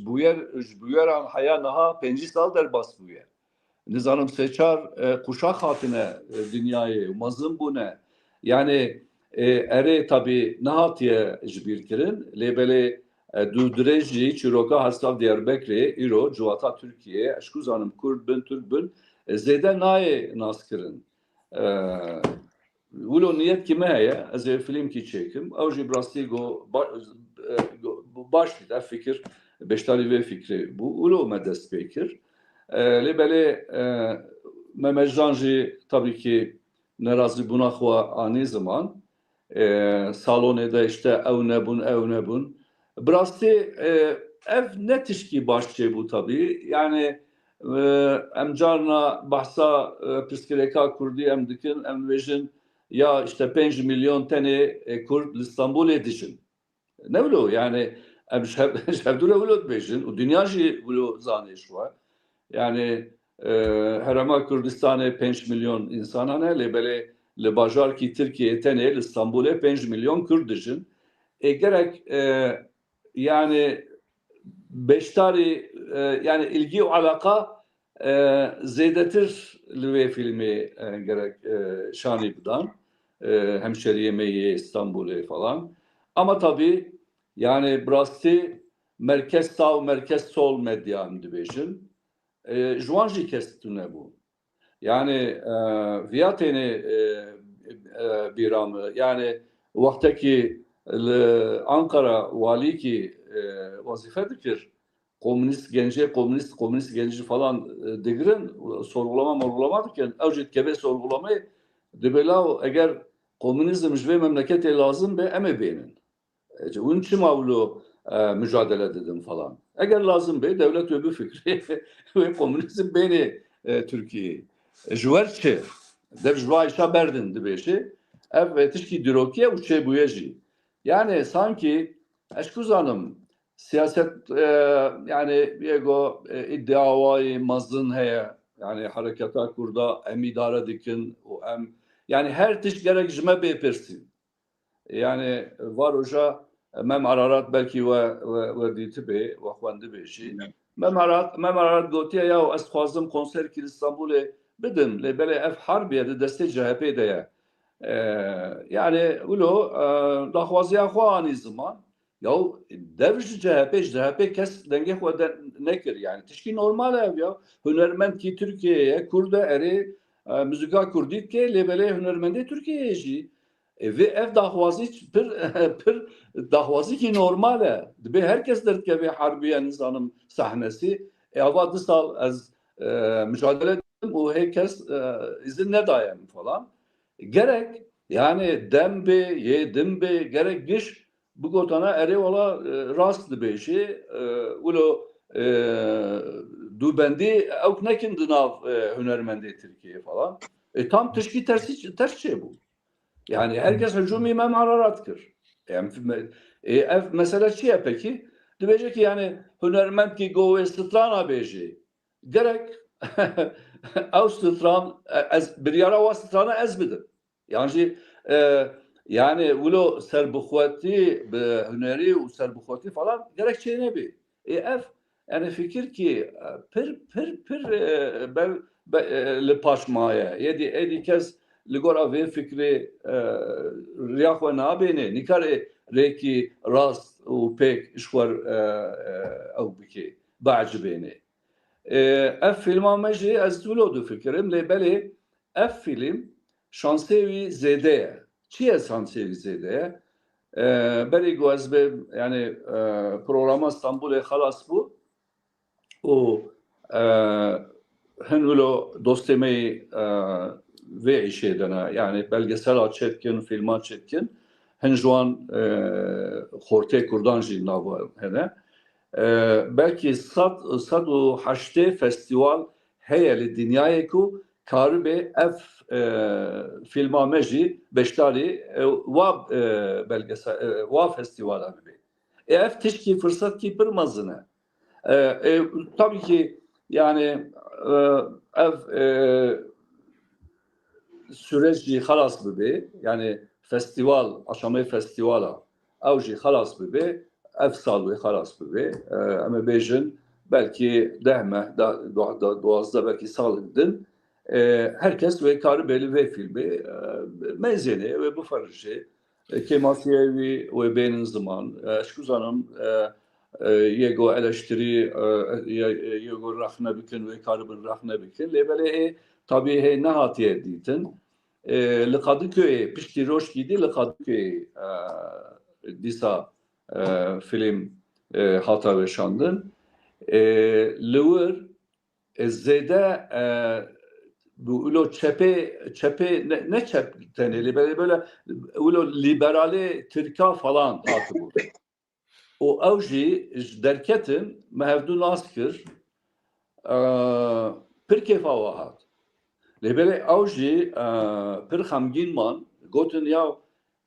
buyer an haya naha 5 sal der bas buyer Nizanım seçar kuşak hatine dünyayı mazın bu ne yani ere tabi nahatiye jbir kirin lebeli dudrejli çiroka hastav Diyarbakır'e iro cuvata Türkiye eşkuzanım Kurd bin Türk bin zede naye naskirin ulo niyet kime heye az film ki çekim avji brasti go başlı fikir beştari ve fikri bu ulo medest bekir Lebeli Mehmetcanji tabii ki nerazı buna xwa ani zaman saloneda işte ev nebun Brasti ev netişki başçı bu tabii yani emcarna bahsa psikoleka kurdi emdikin emvejin ya işte 5 milyon tane Kurd İstanbul edişin ne bilo yani şevdule vlot bejin o dünyacı vlo zaniş var yani herama Kürdistan'e 5 milyon insana ne lebele le bajar ki Türkiye tene İstanbul'e 5 milyon Kürdistin gerek yani beştari yani ilgi alaka zedetir ve filmi gerek Şanib'dan hemşeri yemeği İstanbul'e falan ama tabii yani Brasti merkez sağ merkez sol medya dibejin Juanji kestine bu. Yani viyateni biramı yani vaktaki Ankara vali ki vazife dikir komünist genci falan digirin sorgulamadıkken evcid kebe sorgulamayı dibela eğer komünizm ve memlekete lazım be eme beynin. Onun için mavlu mücadele dedim falan. Eğer lazım be devlet öbür fikri ve komünizm beni Türkiye. Jüverçi dev jüvayşa berdin dibeşi ev ve tişki dirokiye uçe buyeci. Yani sanki eşkuzanım siyaset yani yego iddiavayı mazın heye yani harekata kurda em idare dikin o em yani her tiş gerek jime bepirsin. Yani var hoca mem ararat belki ve ditibi ve xwendi beşi. Mem ararat gotiye ya ez xwazim konser ki İstanbul'e bidim le bele ev harbiye de deste CHP de ya. Yani ulo daxwaziya xwe anî ziman ya dev ji CHP kes dengê xwe de nekir yani tişkî normal ev ya hunermend kî Türkiye'ye Kurd erê müzika Kurdî dike lê belê hunermendê Türkiye'ye jî ve ev daxwazî pir daxwazî kî normal e dibe herkes derkeve harbiye nizanım sahnesi ava 2 sal ez mücadele ettim û herkes izin nedayem falan gerek yani dembe ye dembe gerek giş bu gotana ere ola rast beşi ulo du bendi ev nekin dınav hünermendi Türkiye falan tam tışki ters şey bu yani herkes hücum imam ararat kır yani ev mesela şey peki diyecek ki yani hünermend ki go strana beji gerek ev stran ez bir yara o strana ez bidim yani yani ulo serbukvati hüneri ve serbukvati falan gerekçe ne bir ev yani fikir ki pir le paşmaya yedi kez ligora ve fikri riyakva nabene nikare reki rast u pek işvar ev biki bacibene ev filma meji ez ulo fikrim le beli ev film şansevi zede. Çiye şansevi zede? Beri gözbe yani programa İstanbul'e halas bu. O henülo dostemeyi ve işedene yani belgesel çetkin, filma çetkin. Hen şu an Horte Kurdanji navı hene. Belki sad u haşte festival heyeli dünyaya ku Karbe ev filma meji beştari vav belgesel vav festival abi. Ev tişki fırsat ki pırmazını. Tabii ki yani ev süreci halas bibi yani festival aşamay festivala evji halas bibi ev salvi halas bibi ama bejin belki dehme doğazda belki sağlıkdın herkes ve karibeli ve filmi mezeni ve bu farışı kemasiyevi ve benim zaman şkuzanım yego eleştiri yego rahne bikin ve karibin rahne bikin lebele tabii ne hatiye ditin li Kadıköy pişti roş gidi li Kadıköy disa film hata ve şandın lüver zede bu ulo çepe ne çep teneli böyle ulo liberale Türka falan atı bu. O evji derketin mevdu naskır pir kefa vahat. Lebele evji pir xamgin man gotin ya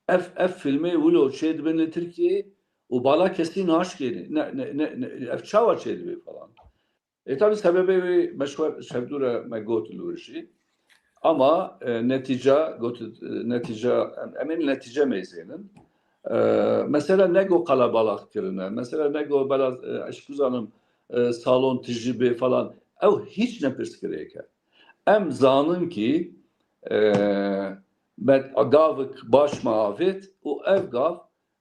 F filmi ulo şeydi benle Türkiye o bala kesin aşkeni ne çava çelbi falan. Tabii sebebi meşhur şevdura megotuluji ama netice emin netice meyzenin mesela nego kalabalık kirine mesela nego bela aşkuzanım salon tecrübe falan ev hiç ne perskireyke em zanın ki met agavık baş maafet o ev gav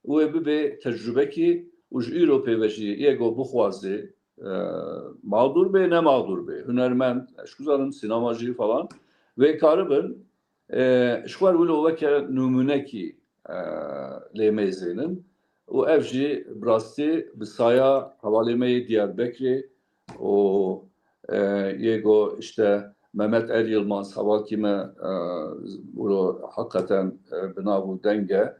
o ebi tecrübe ki uj Avrupa ve yego buxwazi mağdur bey ne mağdur bey hünermend aşkuzanım sinemacı falan ve karibin şuvar ulo veke numune ki Lemezinin o evci brasti bisaya havalemeyi Diyarbakır o yego işte Mehmet Er Yılmaz hava kime o hakikaten binavu denge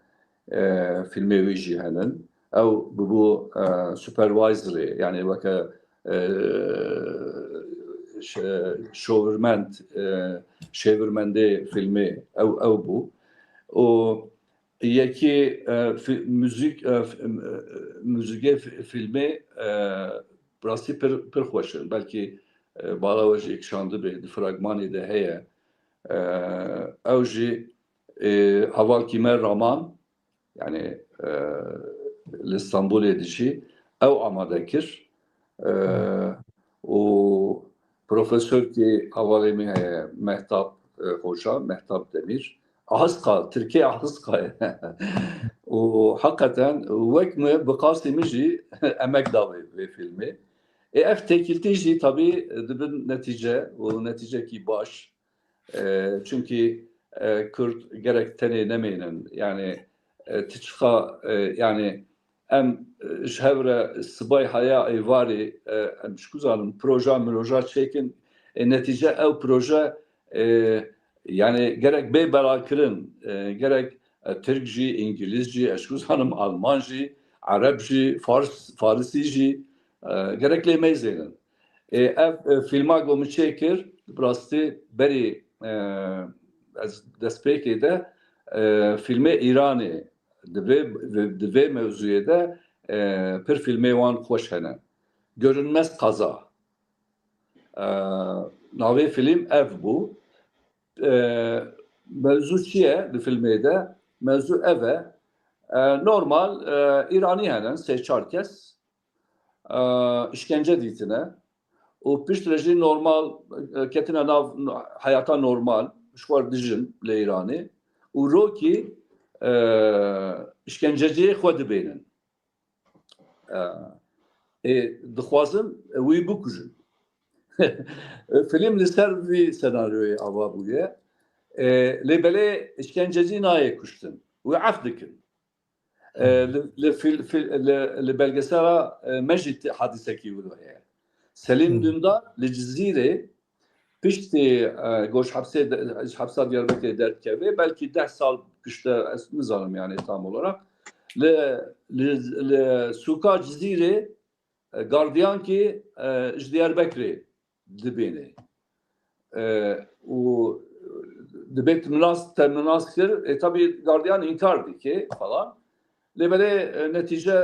filmi vijihenin ev bu supervisory yani vake şovurment çevirmende filmi ev bu o یکی موزیک فیلمی براستی پر خوشن بلکه بالا وجه اکشانده به فرagmانی ده هیه او جی هوال کیمر رامان yani İstanbul edici ev amade kir o profesör ki havalemi heye Mehtap Hoca Mehtap Demir ahıska Türkiye ahıska o hakikaten vekme bıkasimici emek davi ve filmi ef tekiltici tabi dibin netice o netice ki baş çünkü Kürt gerek teneynemeyinin yani تشخا يعني ام شهوره سباي حياه ايواري ام شكو زالم بروجا تشيكن النتيجه او بروجا يعني gerek bey berakirin gerek Türkçe, İngilizce, eşku zanım Almanci, Arapçı, Farisici gerekli meyzenin. Ev filma gomu çekir, burası beri despeki de filme İran'ı divê mevzuye de pir filmê wan xweş hene. Görünmez kaza. Navê film ev bû. Mevzu çi ye di filmê de? Mevzu ev e. Normal İranî hene sê-çar kes. İşkence dîtine. û pişt re jî normal ketine nav hayata normal. Şwar dijin lê İranî. û rokî işkenceciyê xwe dibênin. Dixwazin wî bikujin. Film li ser vî senaryoyê ava bûye. Lê belê işkencecî nayê kuştin. Wî ef dikin. Li belgesera me jî hadisekî wilo heye. Selim Dündar li Cizîrê piştî goş hapsa Diyarbakır'da derkeve belki 10 sal pişte nizanım yani tam olarak le suka Cizîrê gardiyan ki Diyarbakır'ı dibêne û dibê temnas kir tabi gardiyan inkar dike falan lê belê netice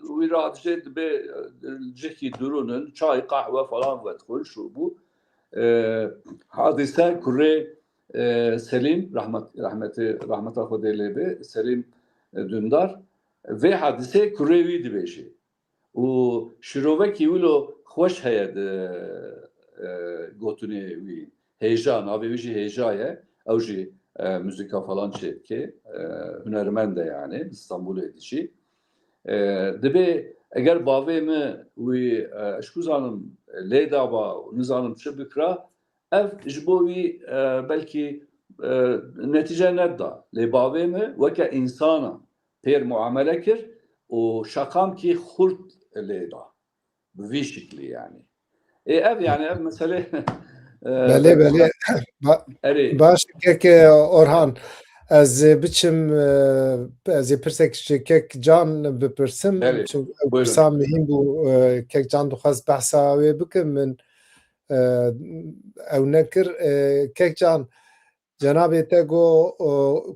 wî rahatçe dibe cihkî durunun çay kahve falan vedxul şu bu hadise kurê Selim rahmeta Xwedê lê bê Selim Dündar vê hadisê kurê wî dibêje û şirovekî wilo xweş heye di gotinê wî hêja navê wî jî hêja ye ew jî müzika falan çêdike hunermend e yani İstanbulê dijî dibe eger bavê me wî eşku zanim lê daba nizanim çi bikira ev ji bo wî belkî netice nedda lê bavê me weke insana pêr muamele kir û şakam ki xurt lê da bi vî şiklî yani ev yani ev mesele belê baş keke Orhan ez biçim ez ê pirsek ji kek can bipirsim çünkü pirsa mihîm bû kek can dixwaz behsa wê bikim min ew nekir kek can cenabê te got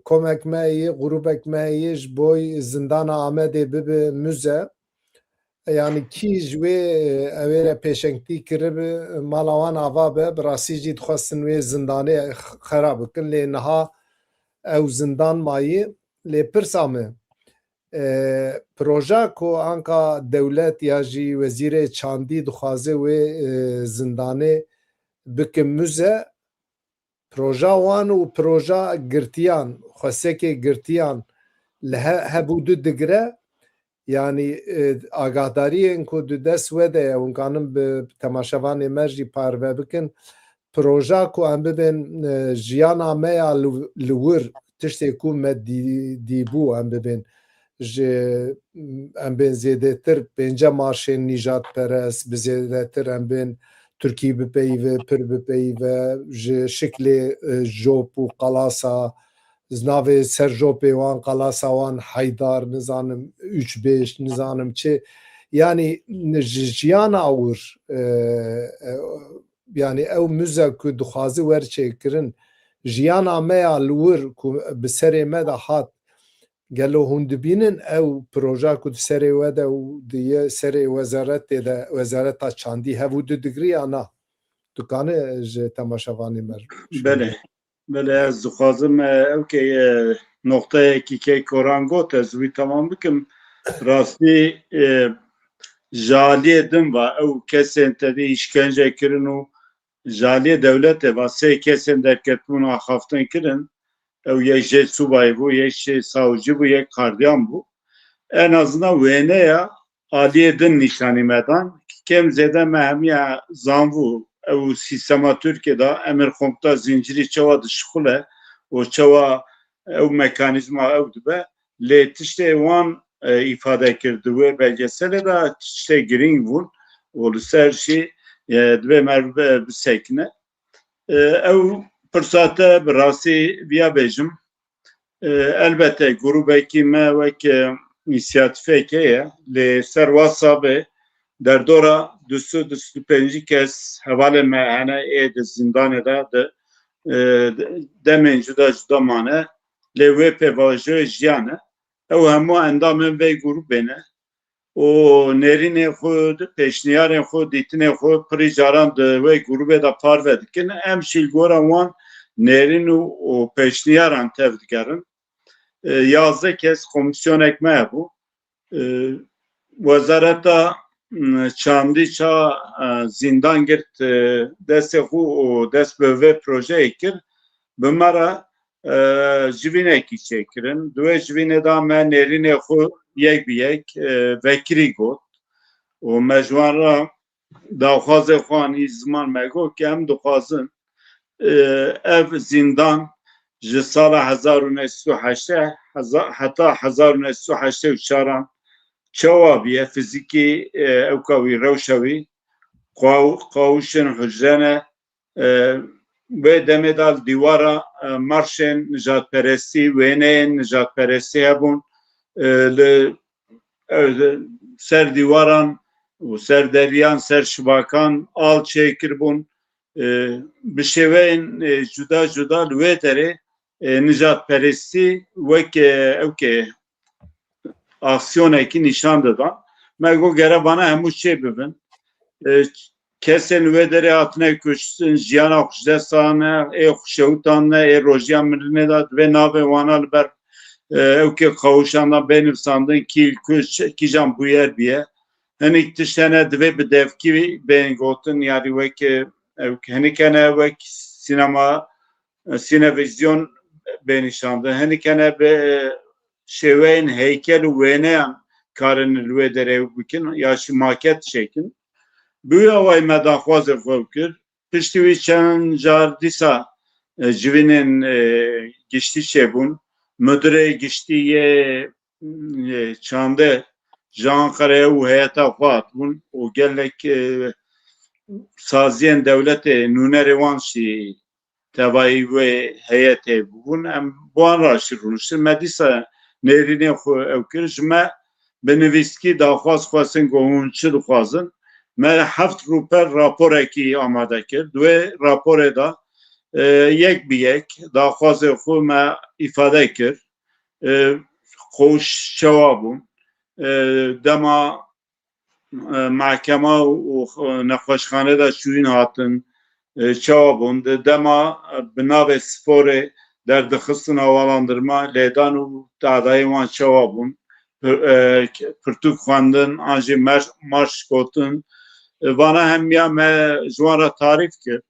komek me yê grûpek me yê ji bo zindana Amedê bibe müze yani kî ji wê ew ê re pêşengtî kiribe mala wan ava be bi rastî jî dixwestin wê zindanê xera bikin lê niha ew zindan mayî lê pirsa me proja ku anka dewlet ya jî wezîrê çandî dixwaze wê zindanê bikin müze proja wan û proja girtiyan xwesekê girtiyan li hebû du digire yani agadariyên ku di dest we de ye hûn kanin bi temaşevanê me jî parve bikin proja ku em bibên jiyana me ya li wir tiştê ku me dîbû em bibên ji em bên zêdetir pênce marşên nîjadperest bi zêdetir em bên Türkî bipeyve pir bipeyve ji şiklê jop û qalasa navê ser jopê wan qalasa wan Heydar nizanim 3-5 nizanim çi yani ji jiyana wir yani ew müze ku dixwaze werçêkirin jiyana me ya li wir ku bi serê me de hat gelo hûn dibînin ew proja ku di serê we de û di serê wezaretê de wezareta çandî hevû digiriya na dukane ji temaşevanê me بله بله از دخوازم اوکی نقطه که کوران گوت از وی تمام بکم راستی جالی دم و او کسین تدی işkence kirin و جالی devlet و سه کسین در کتمون آخافتن kirin او یک جه subay bu, یک savcı bu, یک kardiyan bu. En azından VN'ya aliye din nişani medan kem zede mehmiye zanvu ev sistema Türkiye'de emir komuta zinciri çava dışkule o çava ev mekanizma ev dibe le tişte wan ifade kirdi ve belgesele de tişte giring vun o ser şey dibe merve bisekne ev fırsata birasi biya bejim elbette grubeki me ve inisiyatifeke le ser WhatsApp در دورا 225 کس حواله مهنه اید زندان ده دمین جدا جدا مانه لیوی پیواجه جیانه او همو اندامن وی گروبینه و نرین خود پیشنیار خود دیتن خود پری جاران ده وی گروبه دا پار ودکن ام شیلگورا وان نرین و پیشنیاران تفدگرن 11 کس komisyon ekmeği bu وزارتا چاندیچا زندان گرت دست خو و دست به و پروژه اکر بمرا جوینه کی چکرن دوی جوینه دا من نرین خو یک بی یک وکری گوت و مجوان را داخواز خوانی زمان مگو که هم دخوازن اف زندان جسال 1908 حتی 1908 چاران çawabiye fiziki evkavi rewşevi qawuşên hicrene ve demedal divara marşên nijadperestî wêneyên nijadperestî hebûn li ser dîwaran û ser deriyan ser şivakan al çêkirbûn bi şêweyên cuda cuda li wê derê nijadperestî wek evke aksiyoneki nişan dadan. Mego gere bana hemu şey bibin. Kesen ve dere atne köşsün, jiyana kuşdestane, kuşevutanne, rojiyan mirine da ve nave vanal ber evke kavuşanla benim sandın ki kijan bu yer biye. Hani tişene dve bedevki ben gotun yani veke hani kene vek sinema sinevizyon ben nişandı. Hani kene be şeveyn heykel veneyan karın lüve derev bikin ya şu maket şekin bu yavay medan xwazir xwekir piştî wî çend car dîsa civînên giştî çêbûn müdürê giştî çandê ji Ankara'ya û heyeta xwe hatibûn û gelek saziyên dewletê nûnerê wan jî tevayî wê heyetê bûn em wan re jî rûniştin me dîsa nêrînê xwe ew kir ji me bi nivîskî daxwaz xwestin ku hûn çi dixwazin me heft rûper raporekî amade kir divê raporê da yek bi yek daxwazê xwe me îfade kir xweş çawa bûn dema mahkema û nexweşxane da çûyîn hatin çawa bûn di dema bi navê sporê derdixistin havalandırma lêdan û tadayê wan çawa bûn pirtûk xwendin an jî marş gotin vana hemiya me ji wan re tarîf kir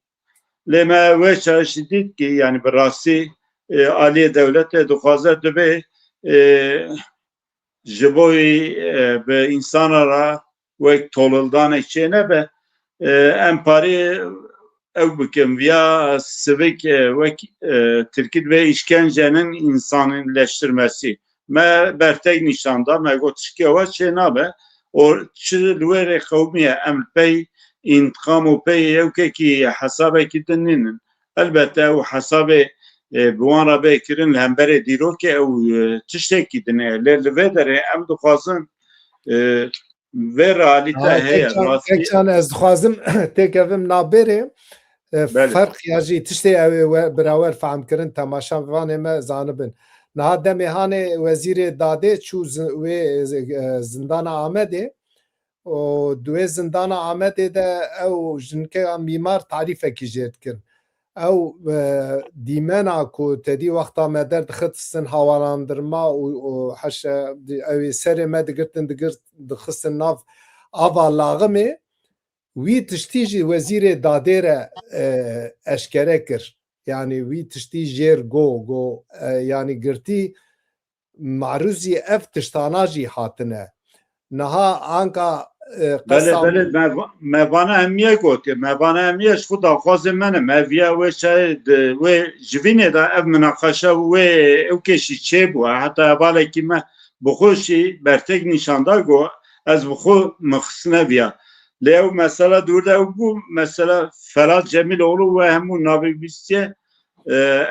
lê me wê çaşî dît ki yani bi rastî aliyê dewletê dixwaze dibe ji bo bi insana re wek tolildanek çê nebe em parê ew bikin viya sivik wek Tirkî ve işkencenin insanleştirmesi me bertek nişanda me got tişkî ew çê nabe o çi li wê rê qewmiye em pey intikam û pey ewkekî hesabekî dinînin elbette ew hesabê bi wan re bêkirin li hemberê dîrokê ew tiştekî dine lê li vê derê em dixwazin vê realîte heye Tekcan ez dixwazim têkevim naberê فرق یا جی تشتی او براور فهم کردن تماشا وانه ما زانبن نه دمی هانه وزیر داده چو زندان آمده و دوی زندان آمده ده او جنکه میمار تعریف کی جد کن او دیمنا کو تدی وقتا مدر دخستن هوالاندرما و حش او سر مدگرتن دخستن ناف آوا لاغمه وی تشتیجی وزیر داده را اشکره کر یعنی وی تشتی جیر گو یعنی گرتی معروضی اف تشتاناجی هاتنه نها آنکا بله مبانه امیه گوتی مبانه امیه خود آخواز منه مویه و شاید و جوینه دا اف مناقشه و او کشی چه بو حتی اوله که من بخوشی برتک نشانده گو از بخو مخصنه بیا لیو مثلا دورده او بو مثلا فراد جمیل اولو و همون نابی بیستیه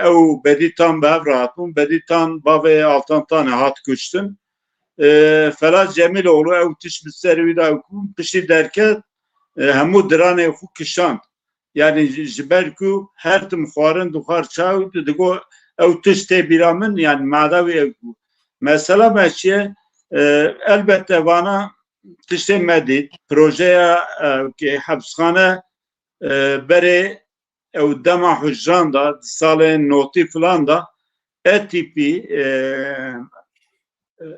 او بدیتان به افراتون بدیتان باوی alttan tane hat kuştun Ferhat Cemiloğlu ev tiş bir servida pişi derken hemu dirane xu kişand yani jiberku her tim xwarin duxar çaw digo ev tiş te biramın yani madavi ev mesela meşe elbette bana tişte medit projeye ki hapishane bere ev dema hücran da salên notî filan da tipi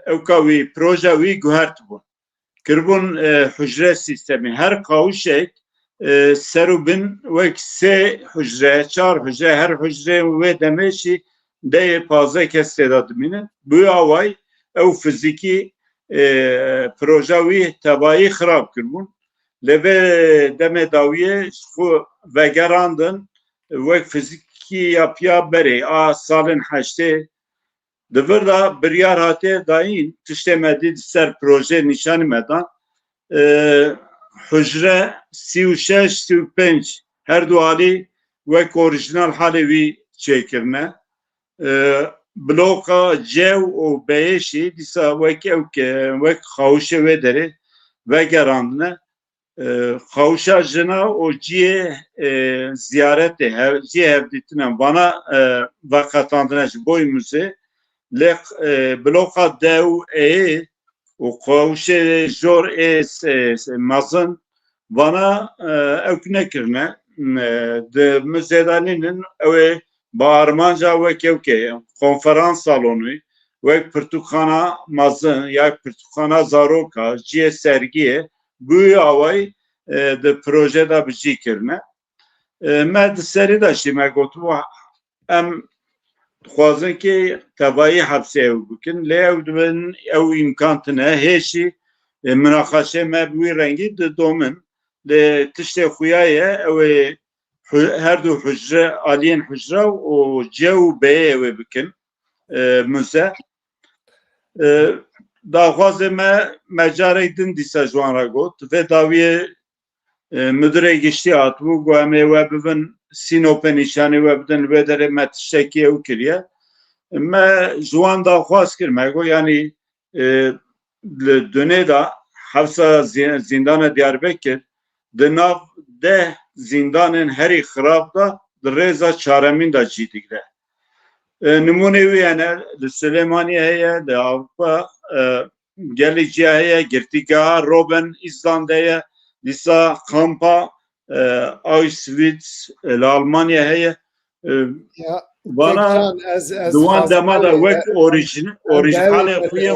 evkavi proje wî guhert bûn kirbûn hücre sistemî her qawişek ser û bin wek sê hücre çar hücre her hücre wê demê jî deyê pazê kes têda dimînin bu away ew fizîkî proje wî tebayî xirab kirbûn lê vê demê dawiyê xwe vegerandin wek fizîkî ya piya berê a salên heştê Divir da biryar hatiye dayın tişte medid ser proje nişanı medan hücre 36-35 her duali vek orijinal halevi çekirne bloka cev o beşi disa vek xavuşe ve deri ve gerandne xavuşa jina o ciye ziyarete ciye hevditine bana vakatandına boy müze لق بلوقا دو و قوش جور مازن وانا اوک نکرنه ده مزیدانین او با ارمانجا وک konferans salonu ve Pertukhana mazın ya Pertukhana zaroka ciye sergiye bu avay de projede bijikirne med seri da şime gotu em خوازن که تبایی حبسه او بکن لیو دون او امکان تنه هیچی مناقشه مبوی رنگی دومن لی تشت خویایه او هر دو حجره آلین حجره و جو بیه او بکن موزه دا خوازه مجاره دن دیسا جوان را گوت و داویه مدره گشتی آتبو گوهمه و ببن سینوپ نشانه و بدن و داره متشکی او کریه ما جوان دا خواست کرمه گو یعنی دونه دا حفظه زندان دیاربکر دناف ده زندان هری خراب دا در ریزا چارمین دا جیدیگره نمونه وی یعنی سلیمانی هیه ده آوپا گلیجی هیه گرتیگاه روبن ایزلانده هیه لیسا کامپا Auschwitz Almanya heye bana duvan demada vek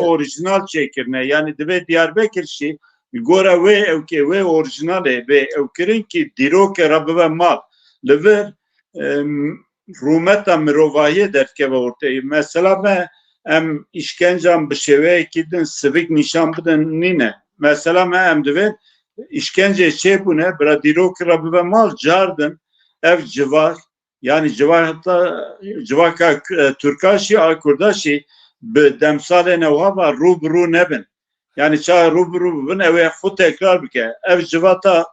orijinal çekirne yani dibe Diyarbakır şey gora ve evke ve orijinale ve evkirin ki diroke rabbe ve mal lever rumeta mirovaye derke ve ortaya mesela ben em işkencem bir şeve kidin sivik nişan bidin nine mesela ben em dibe işkence şey bu ne? Bradiro krabi ve mal cardın ev civar yani civar hatta civaka Türkaşi Akurdaşi be demsale nevha var rubru nebin yani ça rubru bin eve xut tekrar bike ev civata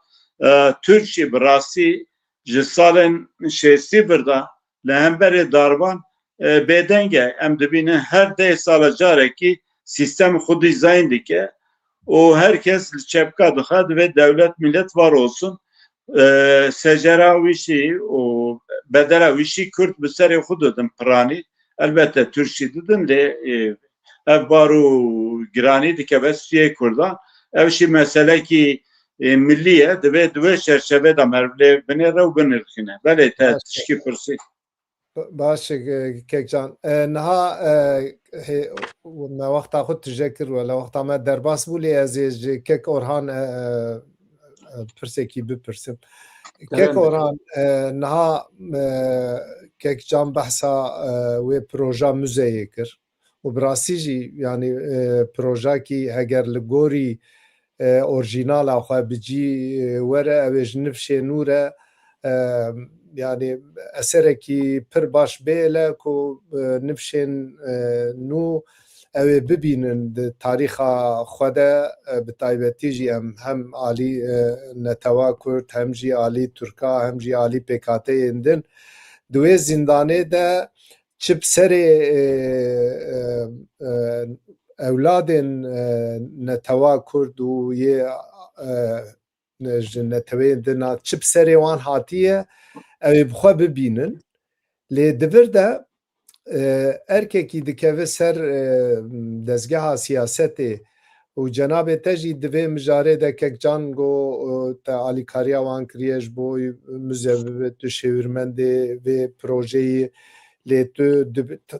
Türkçe brasi cisalen şeysi birda lehemberi darban bedenge em dibine her de salacara ki sistem xud dizayn dike o herkes çepka dıxad ve devlet millet var olsun. Secera wişî û bedela wişî Kürt bi serê xwe didin piranî. Elbette Türkçe didin lê ev bar û giranî dikeve stûyê Kurdan. Ev jî meselekî millî ye, divê çerçeve de merivlê binêre û binirxîne. Belê te tişkî pirsî. باش کێکجان نها me wexta xwe tije kir we li wexta me derbas bû lê ez ê ji kek Orhan pirsekî bipirsim. Kek Orhan niha kekcan behsa wê proja müzeyê kir û bi rastî jî yanî projekî heger li gorî orjînala xwe bicî were ew ê ji nifşê nû re yani eserekî pir baş bêle ku nifşên nû ew ê bibînin di tarîxa xwe de bi taybetî jî em hem alî Netewa Kurd hem jî alî Türka hem jî alî PKK'yên din di wê zindanê de çi bi serê ewladên Netewa Kurd û yê ji neteweyên din çi bi serê wan hatiye ew ê bi xwe bibînin lê divir de erkekî dikeve ser dezgeha siyasetê û cenabê te jî divê mijarê de kekcan got te alîkariya wan kiriye ji bo müze bibe tu şêwirmendê vê projeyê lê tu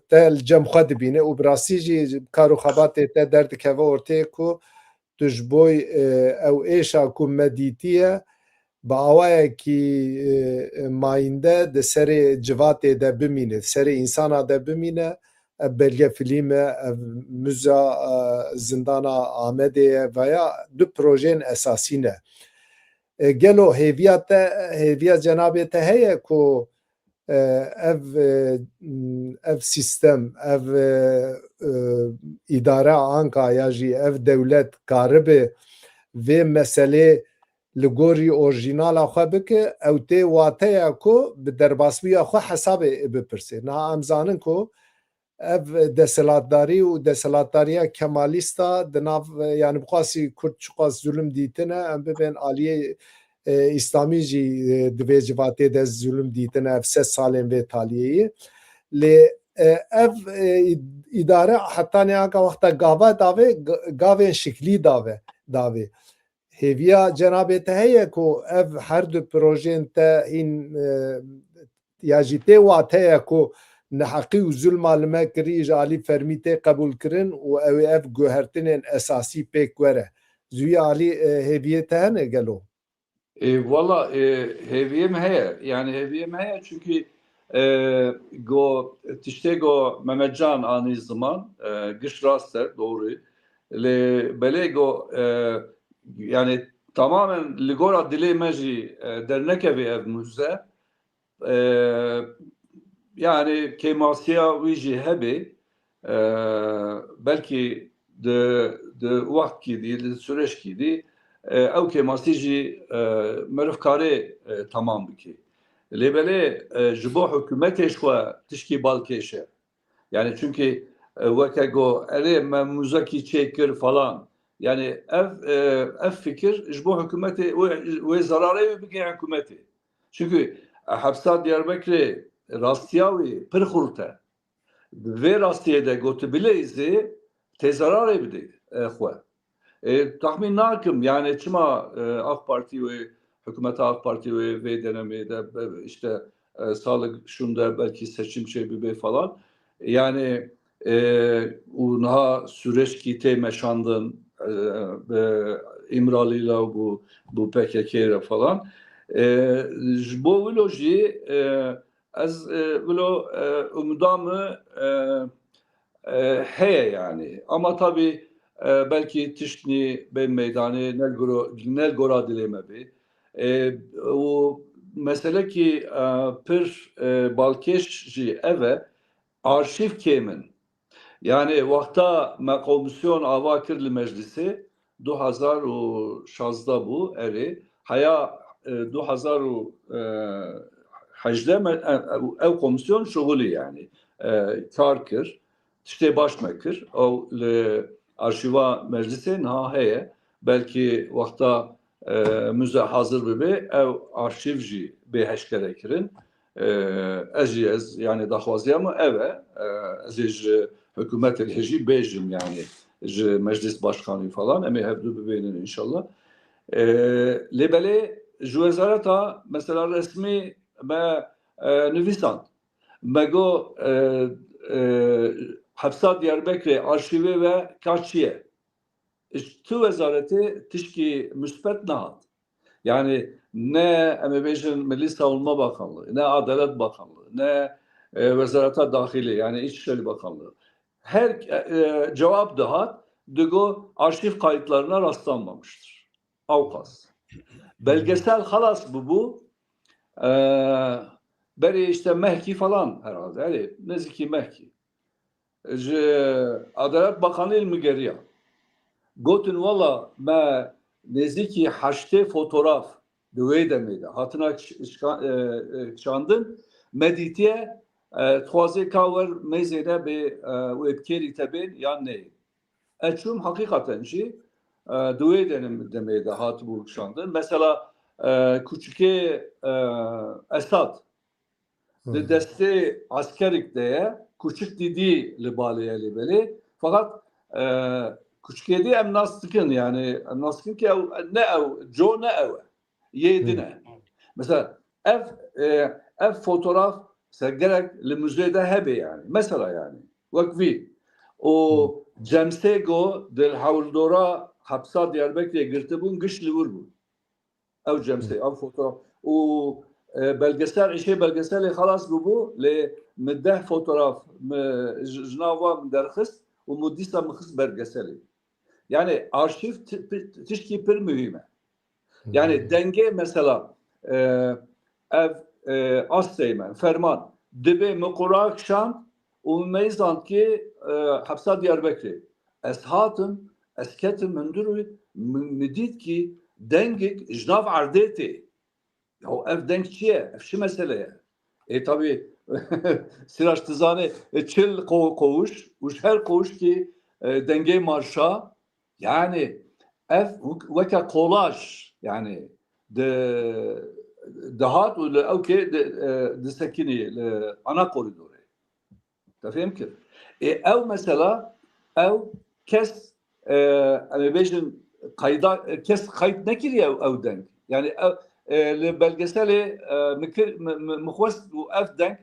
te li cem xwe dibîne û bi rastî jî kar û xebatê te derdikeve ortaya ku tu ji bo ew êşa ku me dîtiye bi awayekî mayînde di serê civatê de bimîne, serê însana de bimîne. Ev belgefilîme, ev müza zindana Amedê ye veya du projeyên esasî ne. Gelo hêviya te, hêviya cenabê te heye ku ev sîstem, ev îdare anka ya jî ev dewlet karibe vê meselê li gorî orjînala xwe bike ew tê wateya ku bi derbasbûya xwe hesabê bipirse. Niha em zanin ku ev deselatdarî û deselatdariya kemalîsta di nav yani bixwasî Kurd çiqas zulüm dîtine em bibên aliyê İslamî jî di vê civatê de zulüm dîtine ev 3 salên vê taliyeyê lê ev îdare heta nêaka wexta gava davê gavên şiklî davê. Hêviya cenabê te heye ku ev her du projeyên te hîn ya jî tê wateya ku neheqî û zulma li me kirî ji alî fermî tê qebûl kirin û ew ê ev guhertinên esasî pêk were. Zûyê alî hêviyê te hene gelo? Valla heviyem heye. Yani heviyem heye çünkü go tişte go Mehmetcan anı zaman gış raster doğru. Le bele go yani tamamen ligora dile meji dernek evi ev müze yani kemasiya viji hebi belki de vakt kidi de süreç kidi ev kemasi jî merivkarê tamam bike. Lê belê ji bo hikûmetê xwe tişkî balkêşe. Yani çünkü weke got erê me muzekî çêkir falan. Yani ev fikir ji bo hikûmetê wê zararê wê bike hikûmetê. Çünkü hepsa Diyarbekirê rastiya wê pir xurt e. Vê rastiyê de gotibile izê tê zararê bide xwe. Tahmin nakim yani çima AK Parti ve hükümete AK Parti ve dönemde de işte sağlık şunda belki seçim şey bir falan yani unha süreç ki meşandın İmralı'yla bu PKK'yle falan bu loji az bilo umudamı heye yani ama tabii belki tişni ben meydanı nelgora dileme bi. O mesele ki pir balkeş jî eve arşiv kemin. Yani vakta me komisyon ava kirli meclisi 2016 bu eri haya 2018 ev komisyon şuğuli yani kar kir işte baş mekir o arşiva meclisi ha heye belki vakta müze hazır bibe ev arşiv jî bêheşkere kirin. Ez yani daxwaziyam eve ez ji hükümet jî bêjim yani ji meclis başkanı falan em ê hevdû bibênin inşallah. Lêbelê ji wezareta mesela resmî me nivîsand me got Hepsa Diyarbakırê arşivê ve karşıye. Tu vezaretê tişkî müspet nehat. Yani ne Emebejin Milli Savunma Bakanlığı, ne Adalet Bakanlığı, ne Vezareta Dahili yani İçişleri Bakanlığı. Her cevap dahat digo arşiv kayıtlarına rastlanmamıştır. Avkas. Belgesel halas bu. Beri işte Mehki falan herhalde. Yani neziki Mehki. Adalet Bakanlığı ilmi geriye. Gotun valla me neziki haşte fotoğraf düvey demeydi. Hatına çandın meditiye tuaze kaver mezede be webkeri tebin yan ne? Eçum hakikaten ki düvey demeydi hatı bu çandın. Mesela küçüke Esad de deste askerik diye küçük dedi libaliye libeli fakat küçükedi em nastıkın yani nastıkın ki ne ev jo ne ev yedine mesela ev fotoğraf gerek li müzede hebe yani mesela yani vakvi o cemsego del havldora hapsa Diyarbakır'a girtibun güçlü vurdu ev cemse ev fotoğraf o belgesel belgeseli halas bu le medeh fotoğraf jnava derhis و مدیسا مخص belgeseli. Yani arşiv tişki pir mühime. Yani denge mesela ev asteymen, ferman dibe mekurak şan u meyzan ki hapsa Diyarbakır. Es hatım, es ketim mündürü müdit ki dengik jnav ardeti. Ya ev denk çiye, ev şu meseleye. Tabi Siraç Tızane çil koğuş, her koğuş ki denge marşa yani ev veka kolaj yani dahat ve okey de sekini ana koridoru. Tafhem ki? Ev mesela ev kes bejin kayda kes kayıt ne kiriyor ev denk yani belgeseli muhvest bu ev denk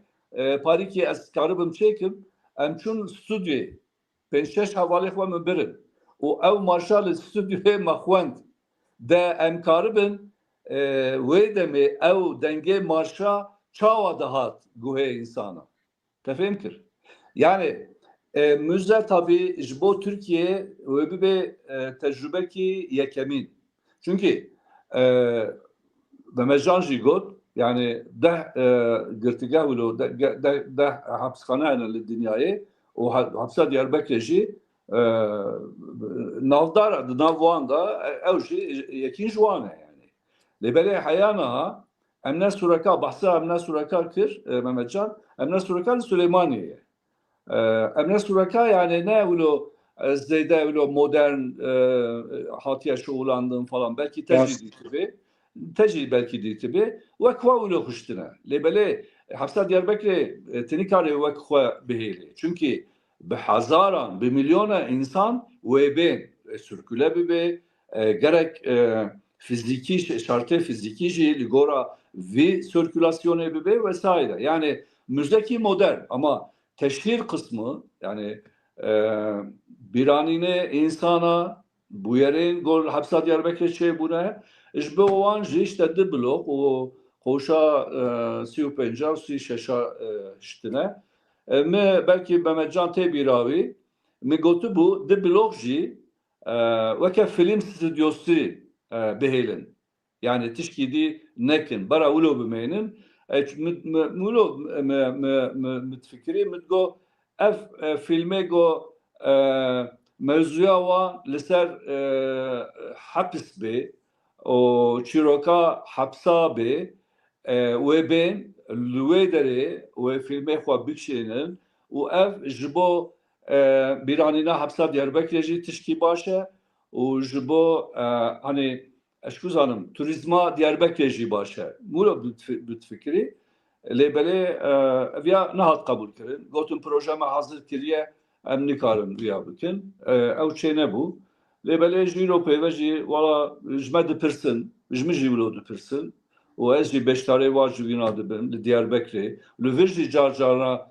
pariki ez karibim çekim em çun stüdyo penşeş havale xwe min birin û ew marşa li stüdyoyê me xwend de em karibin wê demê ew dengê marşa çawa dihat guhê insana tefêm kir yani müze tabii ji bo Türkiye wê bibe tecrübekî yekemîn çünkü Memecan jî got yani girtîgeh wilo deh hapsxane hene li dinyayê û hapsa Diyarbakırê jî navdar di nav wan da ew jî yekîn ji wan e yani. Lêbelê heya niha em ne sureka behsa em ne sureka kir Memetcan em ne sureka li Süleymaniyê em ne sureka yani ne wilo zêde wilo modern hatiye şoğlandın falan belki tecrübi gibi tecrübe belki değil tabi ve kuvvetli hoştuna. Lebele hapsa Diyarbakır'e tenikare ve kuvvet beheli. Çünkü behazaran, be milyona insan ve ben sürküle bibe gerek fiziki şartı fiziki ligora ve sirkülasyonu bibe vesaire. Yani müzdeki modern ama teşhir kısmı yani biranine insana bu yerin gol hapsa Diyarbakır şey bu ne? İşte o an işte de blok o koşa 35 ştine me belki Mehmetcan Tebiravi me gotu bu de blok ji ve ke film stüdyosu behelin yani tişkidi nekin bara ulo bimeynin mulo mütfikri mütgo filme go mevzuya wa liser hapis be o çiroka hapsa be ve ben lüvedere ve filme xwa bikşenin u ev jibo biranina hapsa Diyarbakır'ı tişki başe u jibo hani eşku zanım turizma Diyarbakır jî baş e. Mûro bi fikirî lêbelê ev nehat qebûl kirin. Gotin proje me hazir kiriye em nikarin vêya bikin. Ew çê nebû. Lêbelê ji îro pêve jî wala ji me dipirsin, ji min jî wilo dipirsin. û ez jî beşdarê wa ji wîna dibim li Diyarbekirê. Li vir jî car carna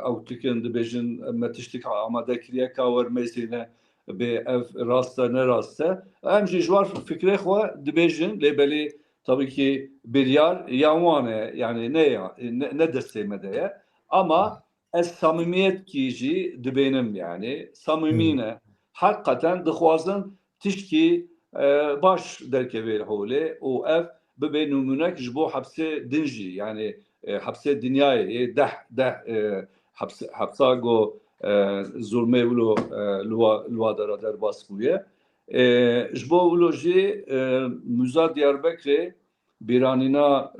ew dikin dibêjin me tiştek amade kiriye ka wermezîne bê ev rast e ne rast e. Em jî ji war fikrê xwe dibêjin lêbelê tabii ki biryar ya wan e yani ne destê me de ye. Ama ez samimiyet kî jî dibênim yani. Samimî ne. Hakikaten dixwazin tiştî baş derkevê holê û ev bibe numunek ji bo hepsê din jî yani hepsê dinyayê hepsa go zulmê wilo li wa dera derbas bûye. Ji bo wilo jî Müza Diyarbekirê bîranîna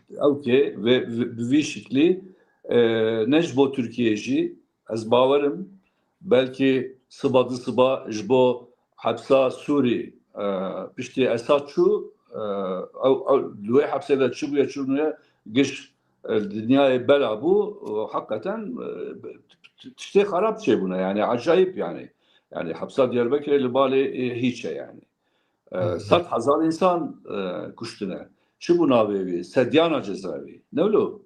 ew ve bi vî şiklî ne ji bo Tirkiyeyê jî ez bawerim belki sıba sıba ji bo hepsa Sûrî piştî Esad çû li wê hepsê de çibûye çûniye giş dünyayê bela bû hakikaten tiştê xerab çêbûne yani acayip yani. Yani hepsa Diyarbakirê li balê hiç e yani. 100,000 insan kuştune. Çi bû navê wî? Sedyana cezaevî. Ne wilo?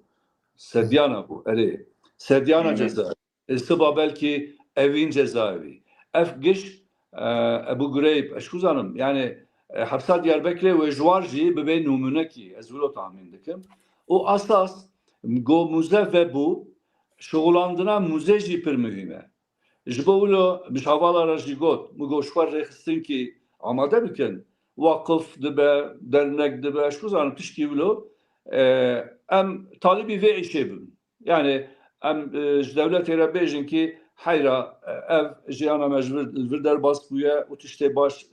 Sedyana bû. Erê. Sedyana cezaevî. Siba belki evîn cezaevî. Ev giş Ebu Gureyb eşku zanım yani hepsa Diyarbakirê ve ji war jî bibe numunekî ez wilo tahmin dikim. O asas go muze vebû şoğulandina muze jî pir mühim e. Ji bo wilo bi havalara jî got mu go şwar rêxistin ki amade bikin vakıf dibe dernek dibe eşku zanım tiştî wilo em talibî vê işê bibin. Yani em ji devletê re bêjin ki hayra ev jiyana me ji vir derbas bûye û tiştê baş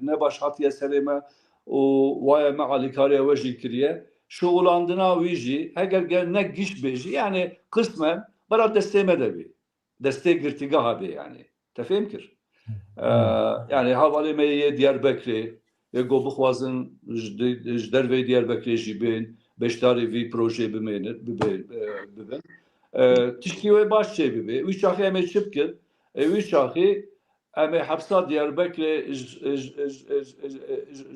ne baş hatiye serê me û waye me alîkariya we jî kiriye şoğulandina wî jî heger gel ne giş bêjî yani kısmen bera destê me de bî. Destê girtîgeha bê yani. Te fêm kir. Yani havalê me yê Diyarbekirê ego bixwazin ji dervê Diyarbekirê jî bên beşdarê vî projê bibin. Tiştî wê baş çê bibe. Wî çaxê em ê çi bikin? Wî çaxê em ê hepsa Diyarbekirê ji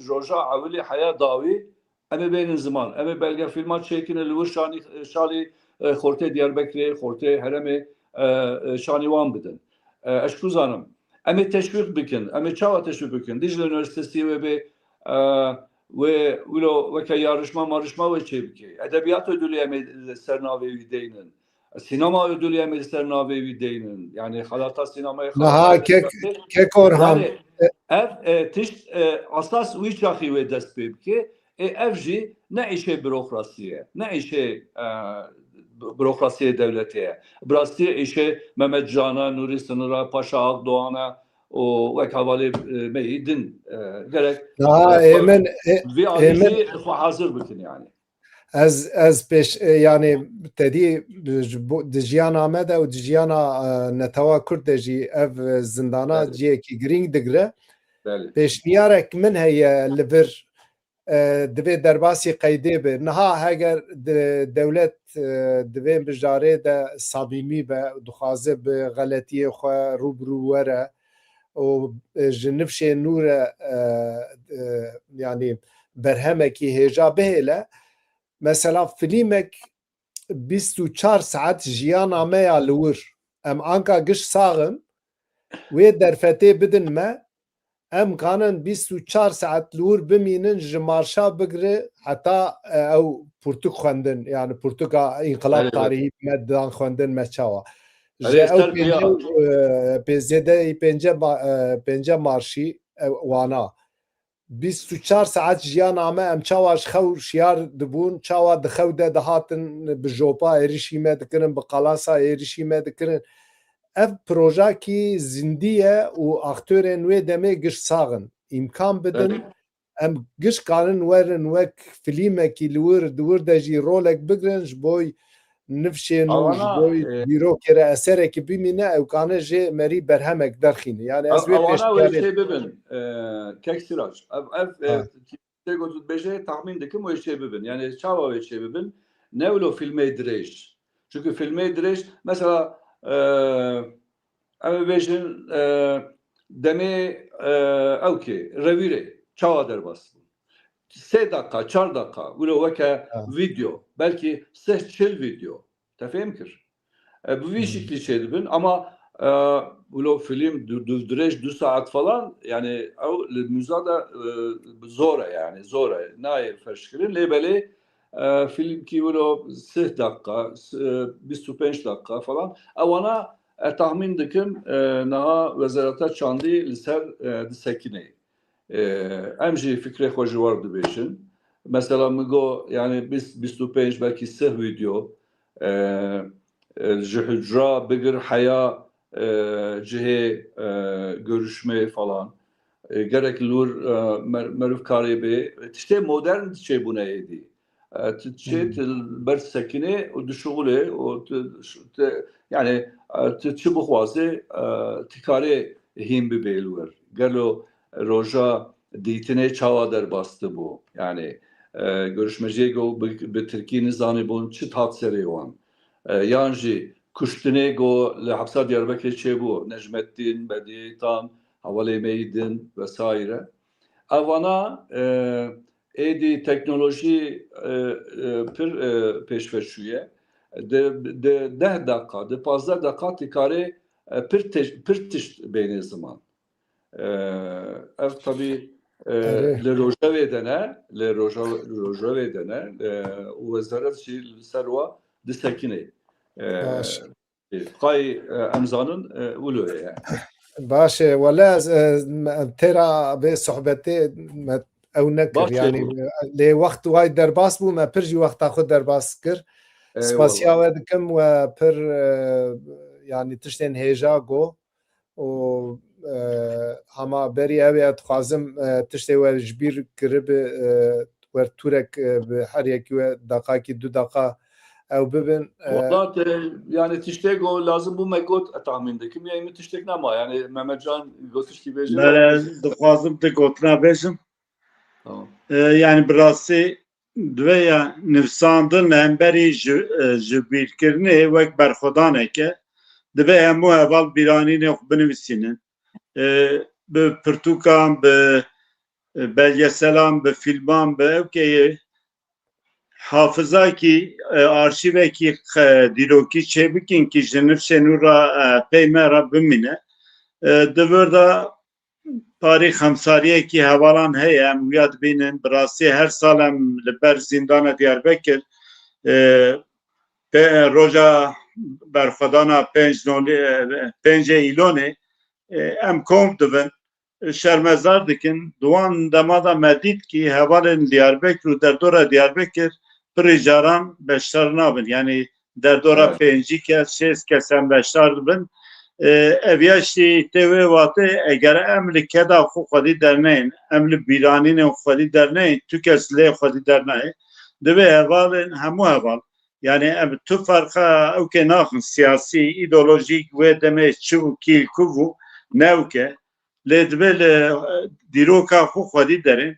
roja ewilê heya dawî em ê bêhnin ziman. Em ê belgefîlma çêkine li wir şalê xortê Diyarbekirê, xortê herêmê şanî wan bidin. Eşku zanım. Em ê teşvîq bikin. Em ê çawa teşvîq bikin? Dicle Üniversitesî wê bê ve wilo veke yarışma marışma ve çevki. Edebiyat ödülü em sernavê wî deynin. Sinema ödülü em sernavê wî deynin. Yani halata sinemaya Naha kek Orhan. yani ev tişt asas wî çaxî wê dest pê bike. Ev jî ne işê bürokrasiye, ne işê bürokrasiye devletiye. Brastî işê Mehmet Can'a, Nuri Sınır'a, Paşa Akdoğan'a o vek havalê me din gerek. Hemen hazır bikin yani. Ez peş yani tedî di jiyana me de û di jiyana netewa Kurd de jî ev zindana ciyekî giring digire. Pêşniyarek min heye li vir divê derbasî qeydê be. Niha heger dewlet divê bijarê de samîmî be dixwaze bi xeletiyê xwe rûbirû were û ji nifşê nû re yani berhemekî hêja bihêle. Mesela filmek 24 saat jiyana me ya li wir em anka giş saxin wê derfetê bidin me em kanin 24 saat li wir bimînin ji marşa bigire heta ew pirtûk xwendin yani pirtûka înqilab tarîhî me dan xwendin me çawa ji ew zêdeyî pênce marşî wana 24 saat jiyana me em çawa ji xew şiyar dibûn çawa di xew de dihatin bi jopa êrişî me dikirin bi qalasa êrişî me dikirin ev projekî zindî ye û aktörên wê demê giş saxin îmkan bidin em giş karin werin wek filîmekî li wir di wir de jî rolek bigirin ji bo nifşên û ji Awana, bo dîrokê re eserekî bimîne ew kane jê merî berhemek derxîne. Yani ez vê Awana pêşniyarê ve şey bibin. Kek Sirac. Ev Ha. Tegotut beje tahmin dikim o şey bibin. Yani çava ve şey bibin. Nevlo filme dirêj. Çünkü filme dirêj mesela ev bejin demê evkê revîrê çawa derbas. 3 dakika, 4 dakika. Wilo weke Ha. video. Belki 6 video. Tefehim kir. Bu bir şekli şey dibin ama bu film direct 2 saat falan yani müzada zora yani zora naye ferşkirin lebeli film ki bu 3 dakika 25 dakika falan avana tahmin dikim naha vezarata çandı liser disekine emji fikre hoji var dibêjin mesela migo yani biz 25 belki 3 video ji hücra bigir haya cihê görüşme falan gerek lur meruf karê bê tiştê modern şey bûne êdî tiştê ber sekine û dişuğulê û yani çi bixwaze tikarê hîn bibê li wir gelo roja dîtinê çawa derbastı bu yani görüşmeciyê got bi Tirkî nizanîbûn çi tat serê wan yan jî kuştinê got li hepsa Diyarbekirê çêbû Necmettin, Bedîtan, Hevalê Meydin vesaire. Evana êdî teknolojî pir pêşveçûye di 10 dakika, di 15 dakika tikarê pir tişt bêne ziman. Ev tabii li rojevê de ne, li rojevê de ne û wezaret jî li ser wa disekine. باش Qay emzanın wilo ye. باش ولا ترى بصحبتي او نكر باش يعني bu. لي وقت وايد درباس بو ما برجي وقت اخذ درباس كر سباسيا Eyvallah. ودكم وبر يعني تشتين هيجا جو و اما بري ابي اتخازم تشتي ورجبير كرب ور تورك بحريك دقائق 2 دقائق او ببن Vallahi yani tiştek o lazım bu megot tahmindeki mi yani tiştek nama yani Mehmetcan gotiş gibi Bele dixwazim te gotina bêjim Tamam. yani birasî duya nivsandin hemberî ji bîrkirinê wek berxwedaneke dibe hemû heval bîranînê xwe binivîsînin bi pirtûkan bi belgeselan bi filman bi evkeyê hafızakî arşîvekî dîrokî çêbikin ki ji nifşên nû ra peyme ra bimîne di vir da parî xemsariyekî hevalan heye em wiya dibînin bi rastî her sal em li ber zîndana Diyarbekir roja berxwedana 5 îlonê em kom dibin şermezar dikin duan dema da me dît ki hevalên Diyarbekir û derdora Diyarbekir pirî caran beşdar nabin yani derdora 5 kes 6 kes em beşdar dibin ev yaşî tê wê watê eger em li keda xwe xwedî derneyên em li bîranînên xwedî derneyên tu kes lê xwedî dernayê divê hevalên hemû heval yani em tu farqa ewkê naxin siyasî îdeolojîk wê demê çi û kî ku bû newke lê dibe li dîroka xwe xwedî derin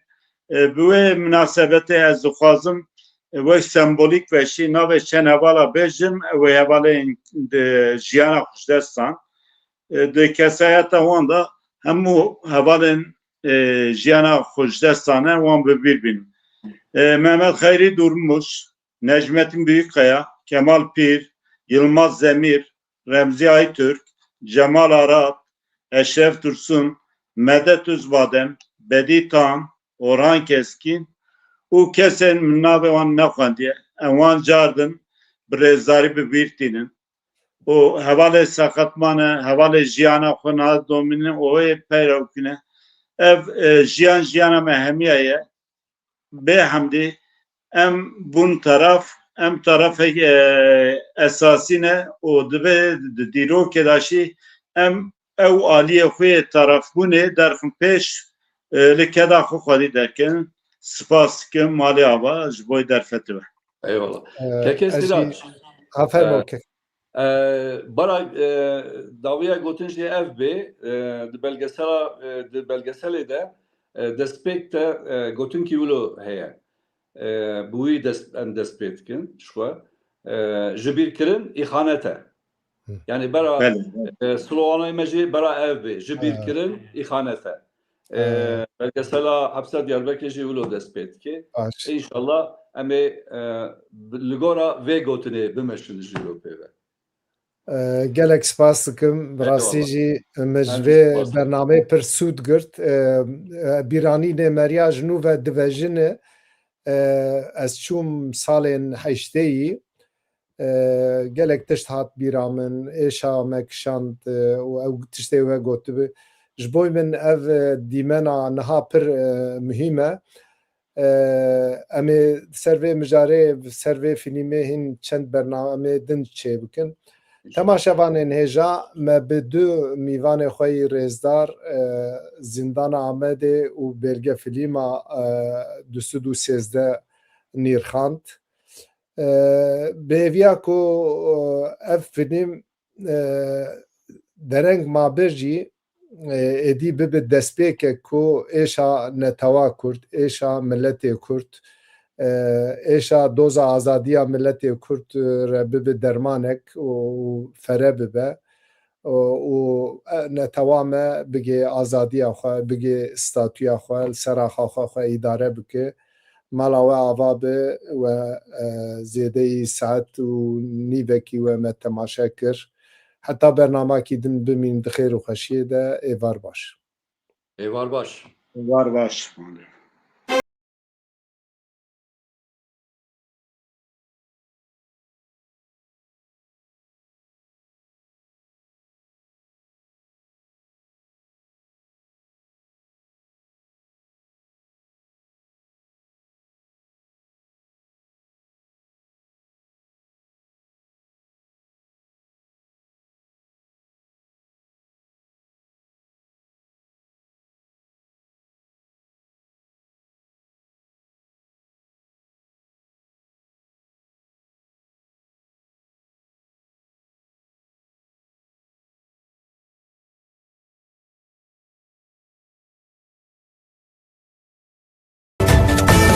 bi wê münasebetê ez dixwazim wek sembolîk veşî navê çend hevala bêjim wê hevalên jiyana xweşdestan di kesayeta wan da hemû hevalên jiyana xweşdestan e wan bi bîr bînin Mehmet Xeyrî Durmuş, Necmettin Büyükkaya, Kemal Pir, Yılmaz Zemir, Remzi Aytürk, Cemal Arat, Eşref Dursun, Medet Özbadem, Bedî Tan, Orhan Keskin û kesên min navê wan nexwendiye em wan cardin bi rêzdarî bi bîr tînin û hevalê seqetman e hevalê jiyana xwe niha domînin û wê peyrewkine ev jiyana me hemiye ye bê hemdî em bûn taraf em tarafek esasî ne û dibe di dîrokê de jî em ew aliyê xwe tarafbûnê derxin pêş li keda xwe xwedî derkenin spas dikim malê ava ji bo derfetî be Eyvallah. Keke Sirac. Aferin okey. Bara dawiya gotin jî ev bê di belgeselê de destpêk te gotinkî wilo heye. Bi wî em dest pê dikin ji xwe. Ji bîrkirin îxanet e. Yani bera sloganê me jî bera ev bê. Ji bîrkirin îxanet e. Belgesela Hepsa Diyarbekirê jî wilo dest pê dike. Baş. İnşallah em ê li gora vê gotinê bimeşin ji wilo pê ve. Gelek spas dikim. Bi rastî jî me ji vê bernameyê pir sûd girt. Bîranînê Meriya ji nû ve divejine ez çûm salên heşteyî gelek tişt hat bîra min êşa me kişand û ew tiştê we gotibe. Ji bo min ev dîmena niha pir muhîm e. Em ê ser vê mijarê ser vê fîlmê hîn çend bername din çê bikin. Temaşevanên hêja me bi du mîvanê xwe yî rêzdar Zindana Amedê û belge fîlma 2013 nîrxand. Bêviya ku ev fîlm dereng mabir jî êdî bibe destpêkek ku êşa netewa Kurd, êşa milletê Kurd, êşa doza azadiya milletê Kurd re bibe dermanek û fere bibe û netewa me bigê azadiya xwe, bigê statûya xwe li ser axaxa xwe îdare bike. Mala we ava be we zêdeyî saet û nîvekî we me temaşe kir. Heta bernamekî din bimîn di xêr û xweşiyê de êvar baş. Êvar baş. Var baş.